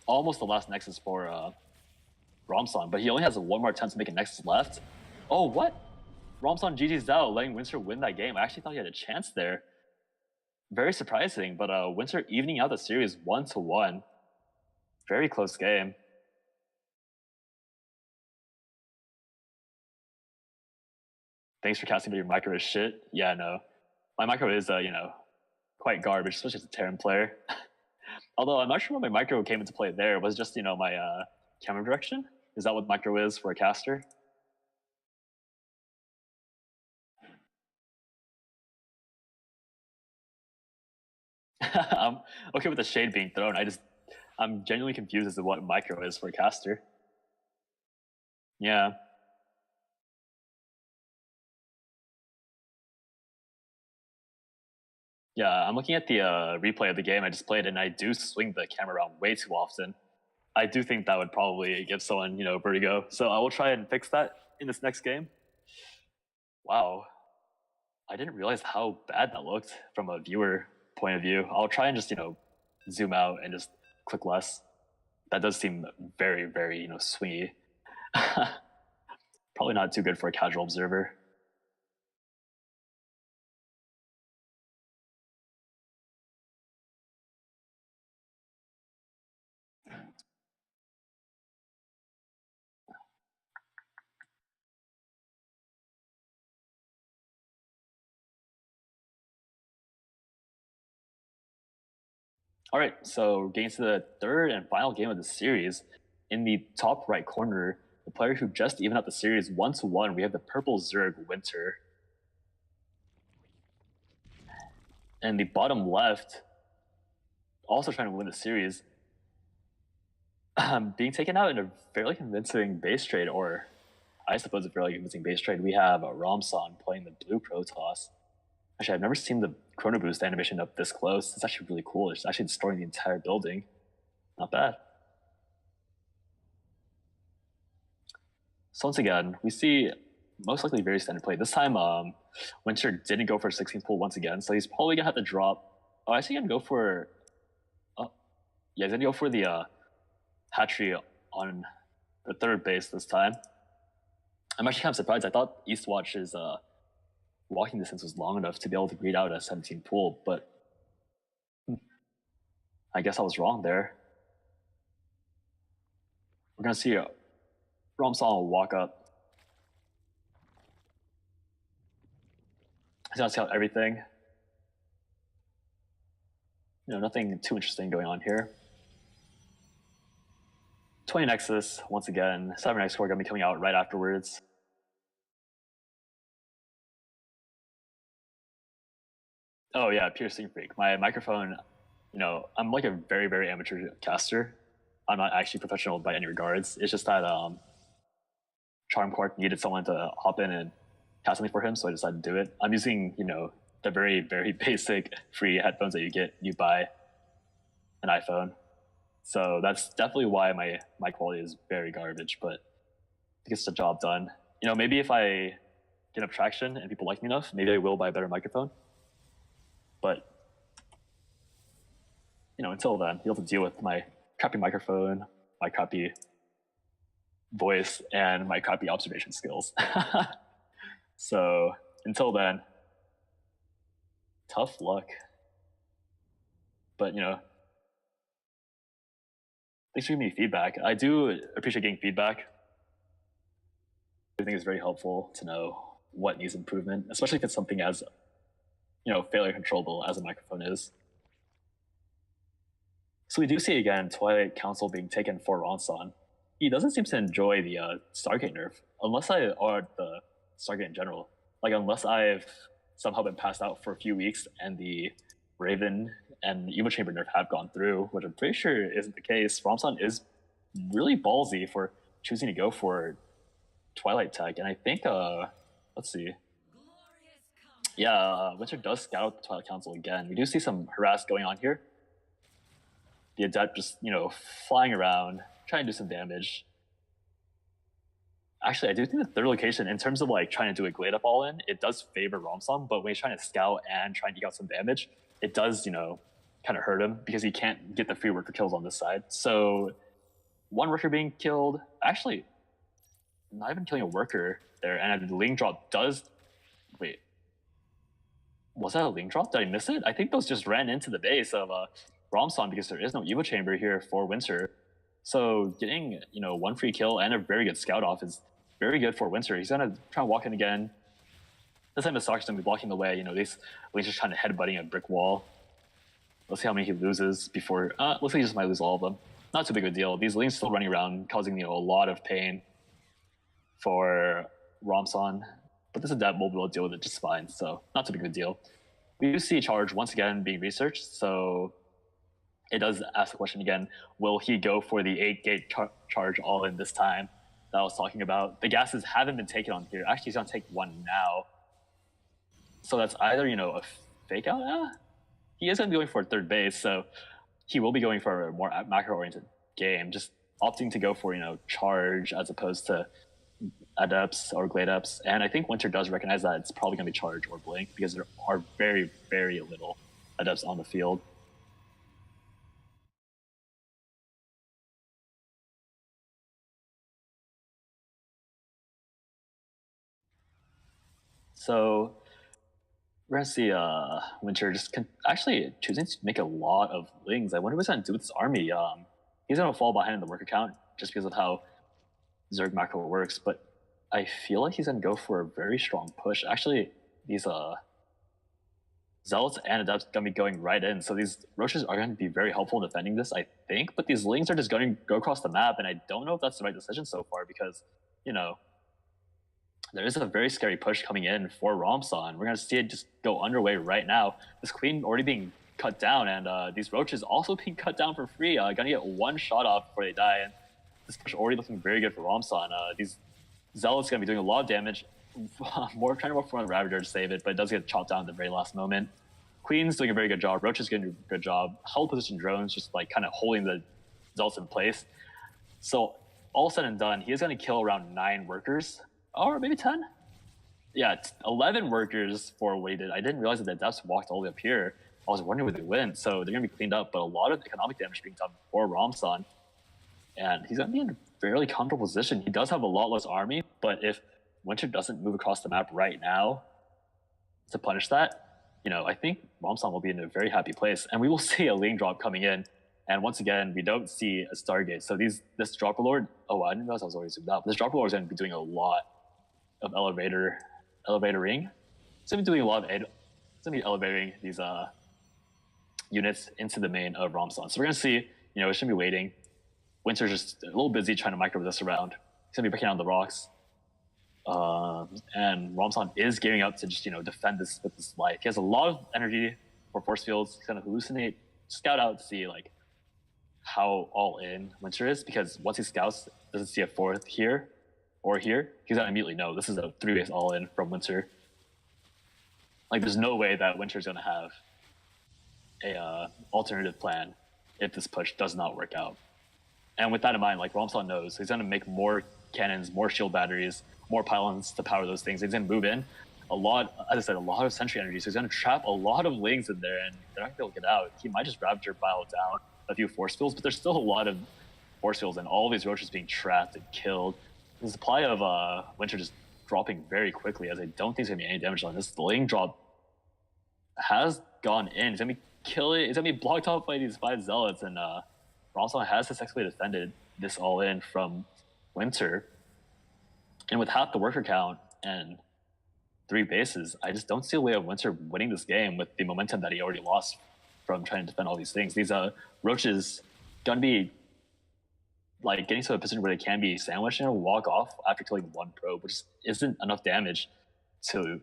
almost the last Nexus for Ramson, but he only has one more attempt to make a Nexus left. Oh, what? Ramson GG's out, letting Winter win that game. I actually thought he had a chance there. Very surprising, but Winter evening out the series 1-1. Very close game. Thanks for casting, but your micro is shit. Yeah, no. My micro is, quite garbage, especially as a Terran player. Although I'm not sure when my micro came into play there. It was just, my camera direction. Is that what micro is for a caster? I'm okay with the shade being thrown. I'm genuinely confused as to what micro is for a caster. Yeah. Yeah, I'm looking at the replay of the game I just played, and I do swing the camera around way too often. I do think that would probably give someone, vertigo. So I will try and fix that in this next game. Wow, I didn't realize how bad that looked from a viewer point of view. I'll try and just, zoom out and just click less. That does seem very, very, swingy. Probably not too good for a casual observer. All right, so getting to the third and final game of the series. In the top right corner, the player who just evened out the series 1-1, we have the purple Zerg Winter. And the bottom left, also trying to win the series, being taken out in a fairly convincing base trade, or I suppose a fairly convincing base trade. We have Romson playing the blue Protoss. Actually, I've never seen the Chrono Boost animation up this close. It's actually really cool. It's actually destroying the entire building. Not bad. So once again, we see most likely very standard play. This time, Winter didn't go for 16 pool once again, so he's probably gonna have to drop. Oh, actually, gonna go for. Oh, yeah, he's gonna go for the hatchery on the third base this time. I'm actually kind of surprised. I thought Eastwatch's walking distance was long enough to be able to read out a 17 pool, but I guess I was wrong there. We're gonna see Romson will walk up. He's gonna scout everything. Nothing too interesting going on here. 20 Nexus, once again. 7 X core gonna be coming out right afterwards. Oh yeah, Piercing Freak. My microphone, I'm like a very, very amateur caster. I'm not actually professional by any regards. It's just that Charm Quark needed someone to hop in and cast something for him, so I decided to do it. I'm using, the very, very basic free headphones that you buy an iPhone. So that's definitely why my quality is very garbage, but it gets the job done. Maybe if I get enough traction and people like me enough, maybe I will buy a better microphone. But until then, you'll have to deal with my crappy microphone, my crappy voice, and my crappy observation skills. So until then, tough luck. But thanks for giving me feedback. I do appreciate getting feedback. I think it's very helpful to know what needs improvement, especially if it's something as failure controllable as a microphone is. So we do see again Twilight Council being taken for Ronson. He doesn't seem to enjoy the Stargate nerf, or the Stargate in general. Like, unless I've somehow been passed out for a few weeks and the Raven and Evo Chamber nerf have gone through, which I'm pretty sure isn't the case. Ronson is really ballsy for choosing to go for Twilight Tech, and I think, let's see. Yeah, Winter does scout out the Twilight Council again. We do see some harass going on here. The Adept just, flying around, trying to do some damage. Actually, I do think the third location, in terms of trying to do a Glade Up all in, it does favor Romson, but when he's trying to scout and trying to get out some damage, it does, kind of hurt him because he can't get the free worker kills on this side. So one worker being killed, actually, not even killing a worker there, and the link drop does. Wait, was that a link drop? Did I miss it? I think those just ran into the base of Romson because there is no Evo Chamber here for Winter. So getting, one free kill and a very good scout off is very good for Winter. He's gonna try and walk in again. This time Misak's gonna be blocking the way. These Link's just trying to headbutting a brick wall. Let's see how many he loses before. Looks like he just might lose all of them. Not too big of a deal. These Links still running around, causing a lot of pain for Romson. But this Adept will be able to deal with it just fine, so not too big of a deal. We do see Charge once again being researched, so it does ask the question again, will he go for the 8-gate charge all in this time that I was talking about? The gases haven't been taken on here. Actually, he's going to take one now. So that's either, a fake out? he is going to be going for third base, so he will be going for a more macro-oriented game, just opting to go for, charge as opposed to adepts or glade ups. And I think Winter does recognize that it's probably going to be charge or blink because there are very, very little adepts on the field. So we're gonna see Winter just actually choosing to make a lot of lings. I wonder what he's gonna do with his army. He's gonna fall behind in the worker count just because of how Zerg macro works, but I feel like he's gonna go for a very strong push. Actually, these Zealots and Adepts gonna be going right in, so these Roaches are gonna be very helpful in defending this, I think, but these Lings are just gonna go across the map, and I don't know if that's the right decision so far because, there is a very scary push coming in for Romson. We're gonna see it just go underway right now. This Queen already being cut down, and these Roaches also being cut down for free. Gonna get one shot off before they die, and this push already looking very good for Romson. These Zealots gonna be doing a lot of damage. Trying to work for the Ravager to save it, but it does get chopped down at the very last moment. Queen's doing a very good job. Roach is doing a good job. Hull position drones just like kind of holding the Zealots in place. So all said and done, he is going to kill around 9 workers, or maybe 10. Yeah, 11 workers for what he did. I didn't realize that the Depths walked all the way up here. I was wondering where they went, so they're going to be cleaned up. But a lot of economic damage being done for Romson, and he's going to be in a fairly comfortable position. He does have a lot less army, but if Winter doesn't move across the map right now to punish that, I think Romson will be in a very happy place, and we will see a lane drop coming in. And once again, we don't see a Stargate. So this Dropper Lord, I didn't realize I was already zoomed out. But this Dropper Lord is going to be doing a lot of elevatoring. It's going to be doing a lot of it's going to be elevating these units into the main of Romson. So we're going to see, it should be waiting. Winter's just a little busy trying to micro this around. He's going to be breaking down the rocks. And Romson is gearing up to just, defend this with his life. He has a lot of energy for force fields. He's going to hallucinate, scout out to see, how all in Winter is, because once he scouts, doesn't see a 4th here or here, he's going to immediately know this is a 3-base all in from Winter. There's no way that Winter's going to have a alternative plan if this push does not work out. And with that in mind, Romson knows he's going to make more cannons, more shield batteries, more pylons to power those things. He's going to move in a lot of sentry energy. So he's going to trap a lot of lings in there, and they're not going to be able to get out. He might just Ravager pile down a few force fields, but there's still a lot of force fields, and all of these Roaches being trapped and killed. The supply of Winter just dropping very quickly, as I don't think there's going to be any damage on this. The ling drop has gone in. It's going to be killing. It's going to be blocked off by these 5 Zealots, and Romson has successfully defended this all in from Winter. And with half the worker count and 3 bases, I just don't see a way of Winter winning this game with the momentum that he already lost from trying to defend all these things. These Roaches gonna be getting to a position where they can be sandwiched and walk off after killing 1 probe, which isn't enough damage to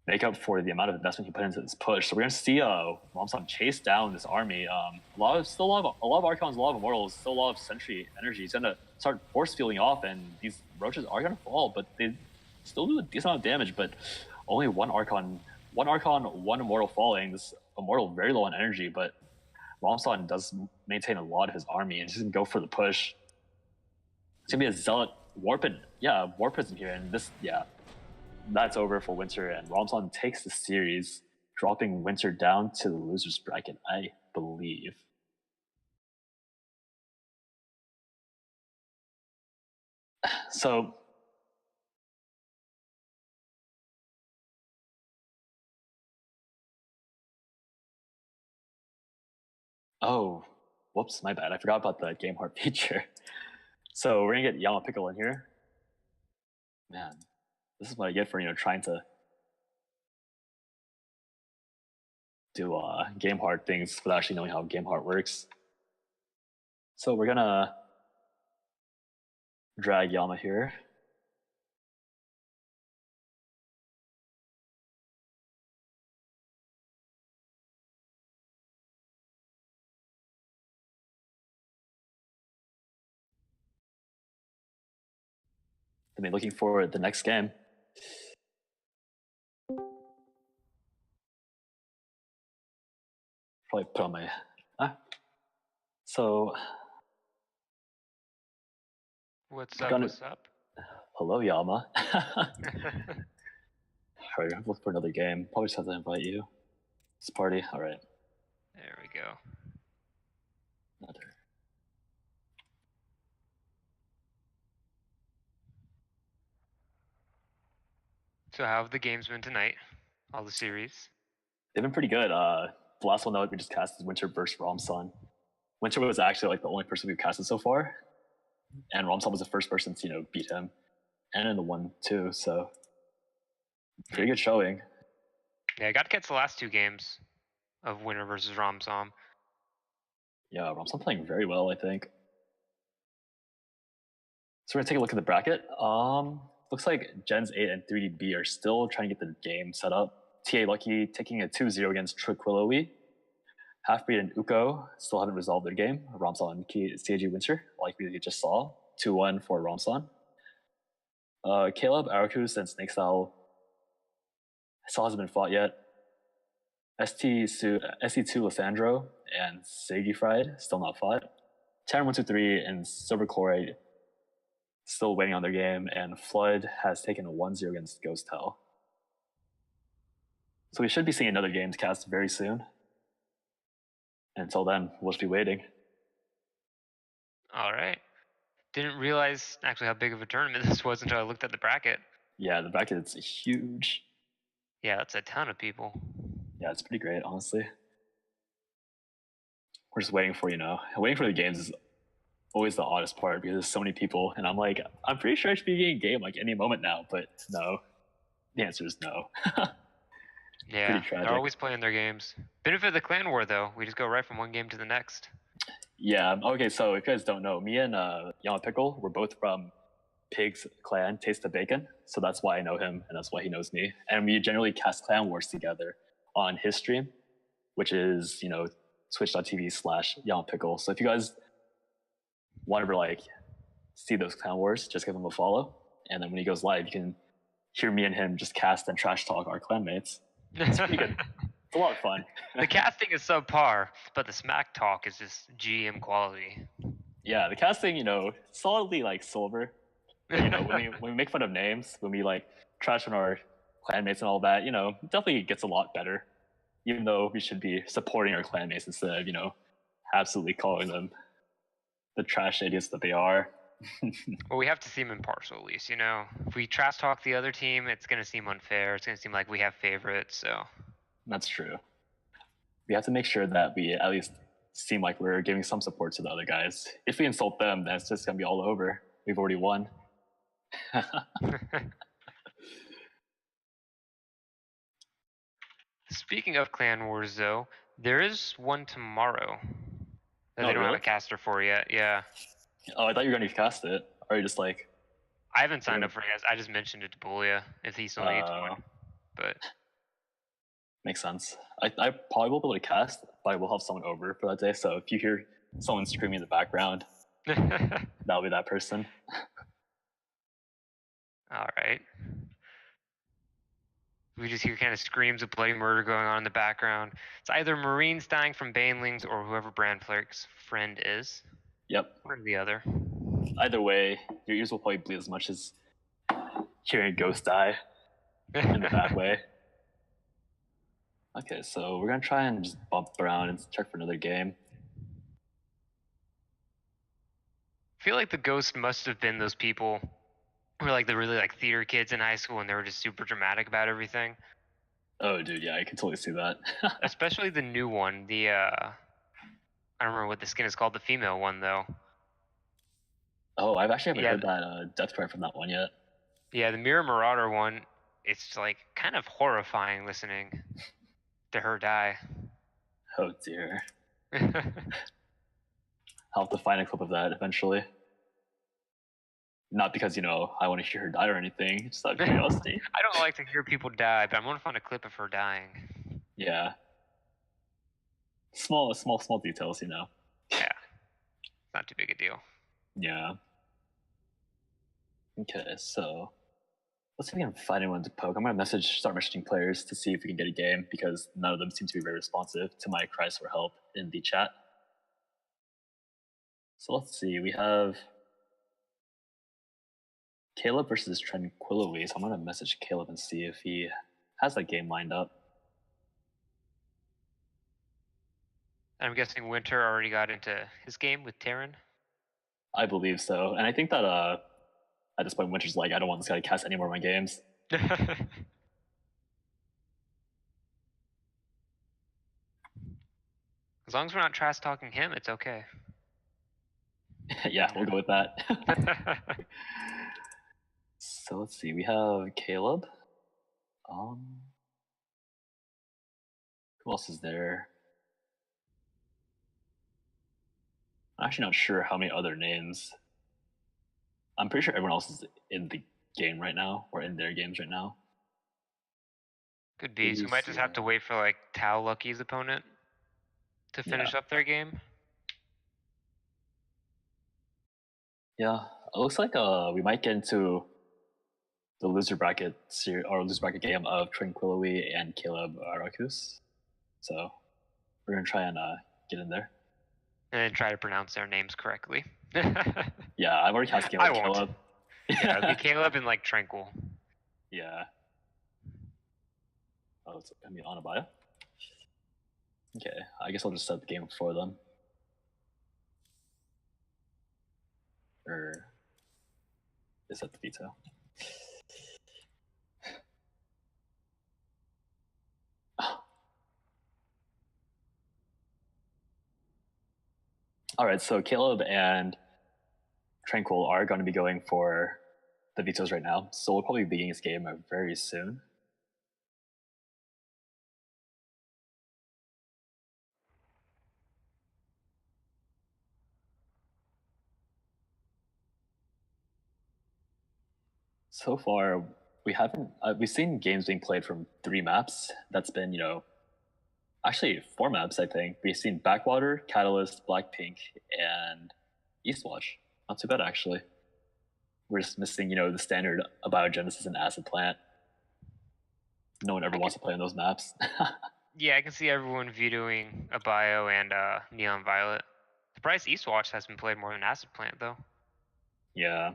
make up for the amount of investment he put into this push. So we're gonna see Romson chase down this army. A lot of Archons, a lot of Immortals, still a lot of Sentry energy. He's gonna start force fielding off, and these Roaches are gonna fall, but they still do a decent amount of damage. But only one Archon, one Immortal falling. This Immortal very low on energy, but Romson does maintain a lot of his army, and he's gonna go for the push. It's gonna be a Zealot Warp Prism here, and that's over for Winter, and Romson takes the series, dropping Winter down to the losers bracket, I believe. So, oh, whoops, my bad. I forgot about the game heart feature. So we're gonna get Yama Pickle in here. Man, this is what I get for trying to do game heart things without actually knowing how game heart works. So we're gonna drag Yama here. I mean, looking forward to the next game. Probably put on my. So What's we're up? gonna. What's up? Hello, Yama. Alright, I'm looking for another game. Probably just have to invite you. This party. Alright. There we go. Another. So how have the games been tonight? All the series? They've been pretty good. The last one that we just cast is Winter versus Ramson. Winter was actually like the only person we've casted so far, and Ramson was the first person to beat him, and in the 1-2. So pretty good showing. Yeah, I got to catch the last two games of Winter versus Ramsom. Yeah, Ramson playing very well, I think. So we're gonna take a look at the bracket. Looks like Gens 8 and 3DB are still trying to get the game set up. TA Lucky taking a 2-0 against Tranquillowy. Halfbreed and Uko still haven't resolved their game. Ramson and CAG Winter, like we just saw. 2-1 for Ramson. Caleb, Arakus, and Snakestyle still hasn't been fought yet. SC2 Lissandro and Sagi Fried still not fought. Tanner 123 and Silver Chloride still waiting on their game, and Flood has taken a 1-0 against Ghost Hell. So we should be seeing another games cast very soon. Until then, we'll just be waiting. All right. Didn't realize actually how big of a tournament this was until I looked at the bracket. Yeah, the bracket is huge. Yeah, that's a ton of people. Yeah, it's pretty great, honestly. We're just waiting for, waiting for the games is always the oddest part because there's so many people, and I'm like, I'm pretty sure I should be getting a game like any moment now, but no. The answer is no. Yeah, they're always playing their games. Benefit of the clan war, though. We just go right from one game to the next. Yeah, okay, so if you guys don't know, me and Yama Pickle, we're both from Pig's clan, Taste the Bacon, so that's why I know him, and that's why he knows me. And we generally cast Clan Wars together on his stream, which is, twitch.tv/Yama Pickle. So if you guys want to, see those Clan Wars, just give him a follow. And then when he goes live, you can hear me and him just cast and trash talk our clanmates. It's pretty good. It's a lot of fun. The casting is subpar, but the smack talk is just GM quality. Yeah, the casting, solidly silver. But, when we make fun of names, when we trash on our clanmates and all that, definitely gets a lot better. Even though we should be supporting our clanmates instead of, absolutely calling them the trash idiots that they are. Well, we have to seem impartial, at least, If we trash talk the other team, it's going to seem unfair. It's going to seem like we have favorites, so. That's true. We have to make sure that we at least seem like we're giving some support to the other guys. If we insult them, then it's just going to be all over. We've already won. Speaking of Clan Wars, though, there is one tomorrow that they don't have a caster for yet. Yeah. Oh, I thought you were going to cast it. Or you just I haven't signed up for it yet. I just mentioned it to Bulia if he still needs one. But makes sense. I probably will be able to cast, but I will have someone over for that day. So if you hear someone screaming in the background, that'll be that person. All right. We just hear kind of screams of bloody murder going on in the background. It's either Marines dying from Banelings or whoever Brandflake's friend is. Yep. One or the other. Either way, your ears will probably bleed as much as hearing a ghost die in the bad way. Okay, so we're going to try and just bump around and check for another game. I feel like the ghost must have been those people who were the really theater kids in high school and they were just super dramatic about everything. Oh, dude, yeah, I can totally see that. Especially the new one, the, I don't remember what the skin is called, the female one, though. Oh, I've actually haven't heard that death cry from that one yet. Yeah, the Mirror Marauder one, it's kind of horrifying listening to her die. Oh, dear. I'll have to find a clip of that eventually. Not because, I want to hear her die or anything, just out of curiosity. I don't like to hear people die, but I want to find a clip of her dying. Yeah. Small details, Yeah. It's not too big a deal. Yeah. Okay, so Let's see if we can find anyone to poke. I'm gonna start messaging players to see if we can get a game because none of them seem to be very responsive to my cries for help in the chat. So let's see. We have Caleb versus Tranquility. So I'm gonna message Caleb and see if he has that game lined up. I'm guessing Winter already got into his game with Terran. I believe so, and I think that at this point, Winter's like, I don't want this guy to cast any more of my games. As long as we're not trash talking him, it's okay. Yeah, we'll go with that. So let's see. We have Caleb. Who else is there? I'm actually not sure how many other names. I'm pretty sure everyone else is in the game right now, or in their games right now. Could be. So we might just have to wait for like Tau Lucky's opponent to finish up their game. Yeah, it looks like we might get into the loser bracket game of Tranquility and Caleb Arakus. So we're gonna try and get in there. And try to pronounce their names correctly. Yeah, I've already cast Caleb. I won't. Caleb. Yeah, it'll be Caleb and like Tranquil. Yeah. Oh, it's gonna be on a bio. Okay, I guess I'll just set the game for them. Or is that the veto? All right, so Caleb and Tranquil are going to be going for the vetoes right now, so we'll probably be beginning this game very soon. So far, we've seen games being played from 3 maps. That's been, actually 4 maps, I think. We've seen Backwater, Catalyst, Blackpink, and Eastwatch. Not too bad, actually. We're just missing, the standard Abiogenesis and Acid Plant. No one ever wants to play on those maps. Yeah, I can see everyone vetoing Abio and Neon Violet. Surprised Eastwatch has been played more than Acid Plant, though. Yeah.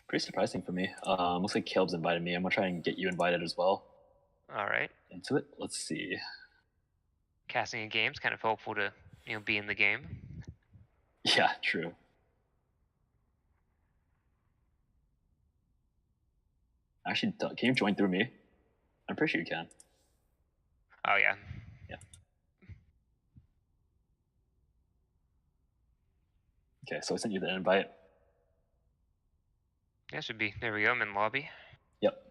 Pretty surprising for me. Looks like Caleb's invited me. I'm gonna try and get you invited as well. All right. Into it. Let's see. Casting a game's kind of hopeful to, be in the game. Yeah, true. Actually, can you join through me? I'm pretty sure you can. Oh, yeah. Yeah. Okay, so I sent you the invite. Yeah, should be. There we go. I'm in lobby. Yep.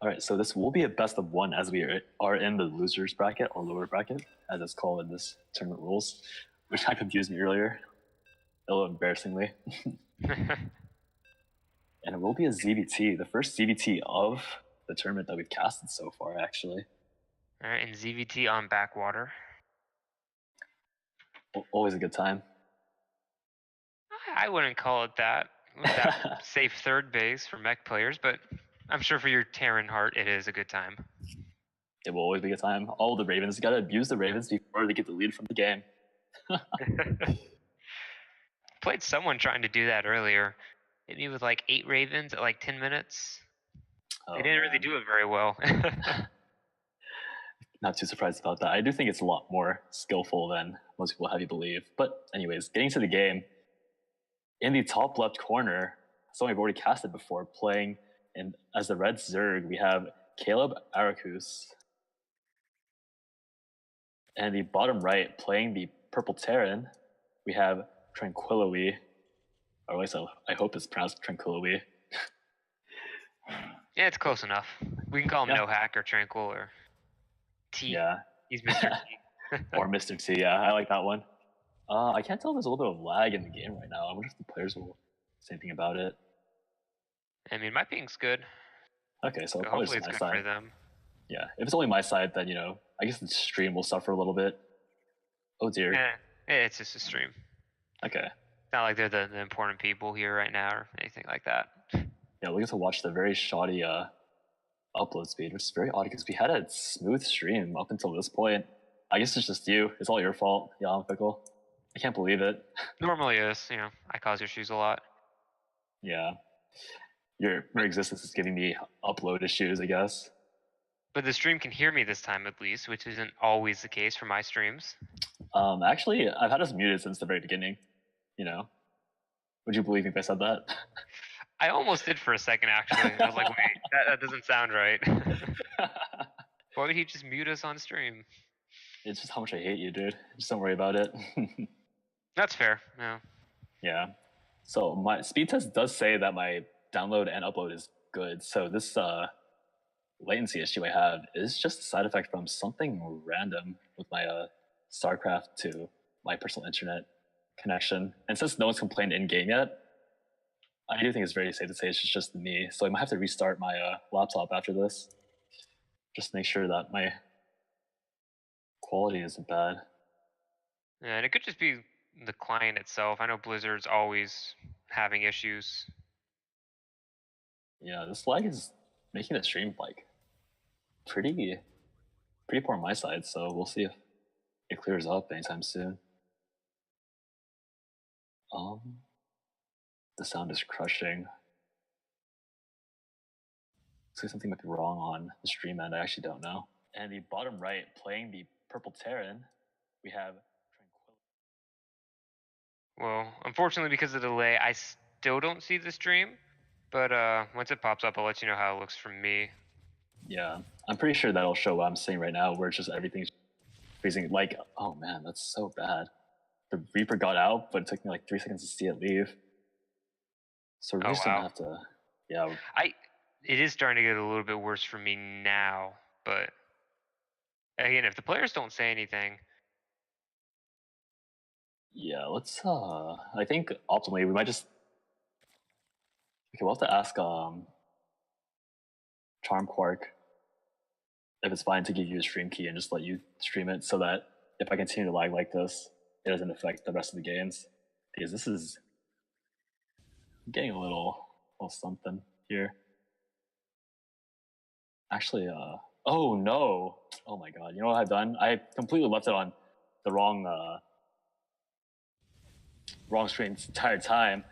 All right, so this will be a best of 1 as we are in the losers bracket or lower bracket, as it's called in this tournament rules, which kind of confused me earlier, a little embarrassingly. And it will be a ZVT, the first ZVT of the tournament that we've casted so far, actually. All right, and ZVT on Backwater. Always a good time. I wouldn't call it that. That safe third base for mech players, but I'm sure for your Terran heart, it is a good time. It will always be a good time. All the Ravens, got to abuse the Ravens before they get the lead from the game. Played someone trying to do that earlier. Hit me with like 8 Ravens at like 10 minutes. They didn't really do it very well. Not too surprised about that. I do think it's a lot more skillful than most people have you believe. But anyways, getting to the game, in the top left corner, someone we've already casted before, playing as the red Zerg, we have Caleb Arakus. And the bottom right, playing the purple Terran, we have Tranquility. Or at least I hope it's pronounced Tranquility. Yeah, it's close enough. We can call him No Hack or Tranquil or T. Yeah. He's Mr. T. Or Mr. T, yeah, I like that one. I can't tell if there's a little bit of lag in the game right now. I wonder if the players will say anything about it. I mean, my ping's good. Okay, so hopefully it's good my side. for them. Yeah, if it's only my side, then, I guess the stream will suffer a little bit. Oh, dear. Yeah, it's just a stream. Okay. not like they're the important people here right now or anything like that. Yeah, we get to watch the very shoddy upload speed, which is very odd because we had a smooth stream up until this point. I guess it's just you. It's all your fault, Jan Pickle. I can't believe it. Normally is, I cause issues a lot. Yeah. Your existence is giving me upload issues, I guess. But the stream can hear me this time at least, which isn't always the case for my streams. Actually, I've had us muted since the very beginning. Would you believe me if I said that? I almost did for a second, actually. I was like, wait, that doesn't sound right. Why would he just mute us on stream? It's just how much I hate you, dude. Just don't worry about it. That's fair. Yeah. Yeah. So my speed test does say that my download and upload is good. So this latency issue I have is just a side effect from something random with my StarCraft to my personal internet connection. And since no one's complained in game yet, I do think it's very safe to say it's just me. So I might have to restart my laptop after this, just to make sure that my quality isn't bad. Yeah, and it could just be the client itself. I know Blizzard's always having issues. Yeah, this lag is making the stream like pretty poor on my side. So we'll see if it clears up anytime soon. The sound is crushing. Looks like something might be wrong on the stream end. I actually don't know. And the bottom right, playing the purple Terran, we have Tranquility. Well, unfortunately, because of the delay, I still don't see the stream. But once it pops up, I'll let you know how it looks from me. Yeah, I'm pretty sure that'll show what I'm seeing right now, where it's just everything's freezing. Like, oh man, that's so bad. The Reaper got out, but it took me like 3 seconds to see it leave. So we're just gonna have to, yeah. It is starting to get a little bit worse for me now, but again, if the players don't say anything. Yeah, let's, I think optimally, we might just, okay, we'll have to ask Charm Quark if it's fine to give you a stream key and just let you stream it so that if I continue to lag like this, it doesn't affect the rest of the games. Because this is getting a little something here. Actually, oh no. Oh my god, you know what I've done? I completely left it on the wrong stream this entire time.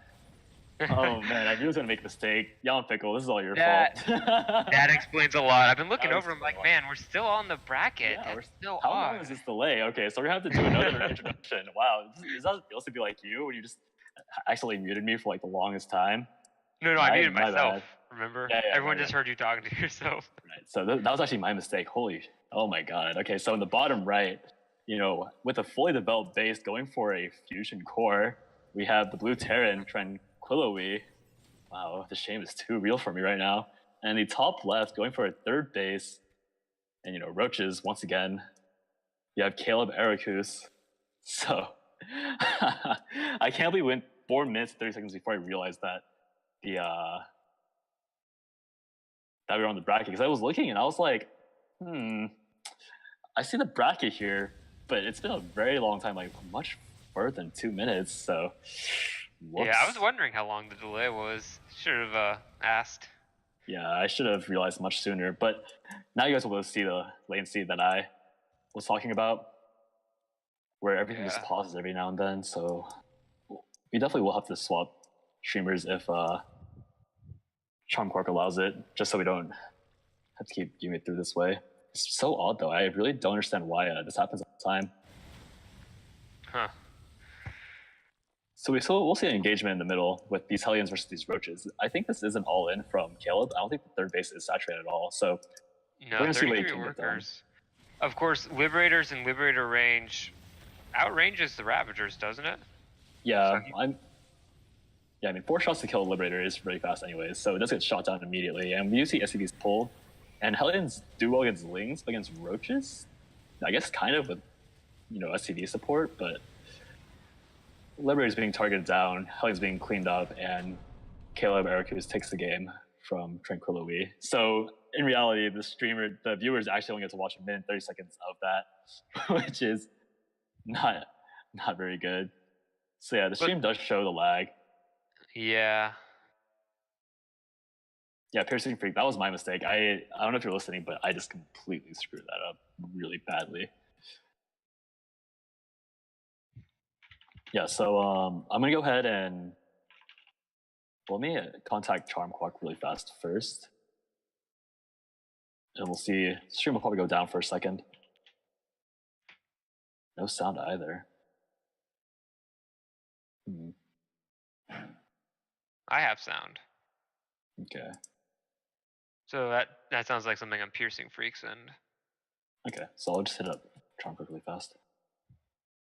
Oh man, I knew I was gonna make a mistake. Jan Pickle, this is all your fault. That explains a lot. I've been looking over. I'm like, man, we're still on the bracket. Yeah, we're still How on. long is this delay? Okay, so we're gonna have to do another introduction. Wow, is that supposed to be like you when you just accidentally muted me for like the longest time? No, I muted myself. Remember? Yeah, everyone just heard you talking to yourself. Right. So that was actually my mistake. Oh my god. Okay, so in the bottom right, with a fully developed base going for a fusion core, we have the blue Terran Tranquility. Wow, the shame is too real for me right now. And the top left going for a third base, and roaches once again. You have Caleb Ericus. So I can't believe it went 4 minutes 30 seconds before I realized that that we were on the bracket, because I was looking and I was like, I see the bracket here, but it's been a very long time, like much further than 2 minutes. So whoops. Yeah, I was wondering how long the delay was. Should have asked. Yeah, I should have realized much sooner. But now you guys will be able to see the latency that I was talking about, where everything just pauses every now and then. So we definitely will have to swap streamers if Charm Quark allows it, just so we don't have to keep doing it through this way. It's so odd, though. I really don't understand why this happens all the time. Huh. So we'll see an engagement in the middle with these Hellions versus these Roaches. I think this isn't all in from Caleb. I don't think the third base is saturated at all. So no, we're gonna see what he can workers. Of course, Liberators and Liberator range outranges the Ravagers, doesn't it? Yeah, I mean, 4 shots to kill a Liberator is really fast anyways, so it does get shot down immediately. And we do see SCVs pulled, and Hellions do well against Lings, but against Roaches, I guess kind of with, SCV support, but Liberator's being targeted down, Hellions being cleaned up, and Caleb Ericus takes the game from Tranquility. So in reality, the viewers actually only get to watch 1 minute 30 seconds of that, which is not very good. So yeah, the stream does show the lag. Yeah. Yeah, Piercing Freak, that was my mistake. I don't know if you're listening, but I just completely screwed that up really badly. Yeah, so I'm gonna go ahead and let me contact Charm Clock really fast first. And we'll see. Stream will probably go down for a second. No sound either. I have sound. Okay. So that sounds like something on Piercing Freak's end. Okay, so I'll just hit up Charm Clock really fast.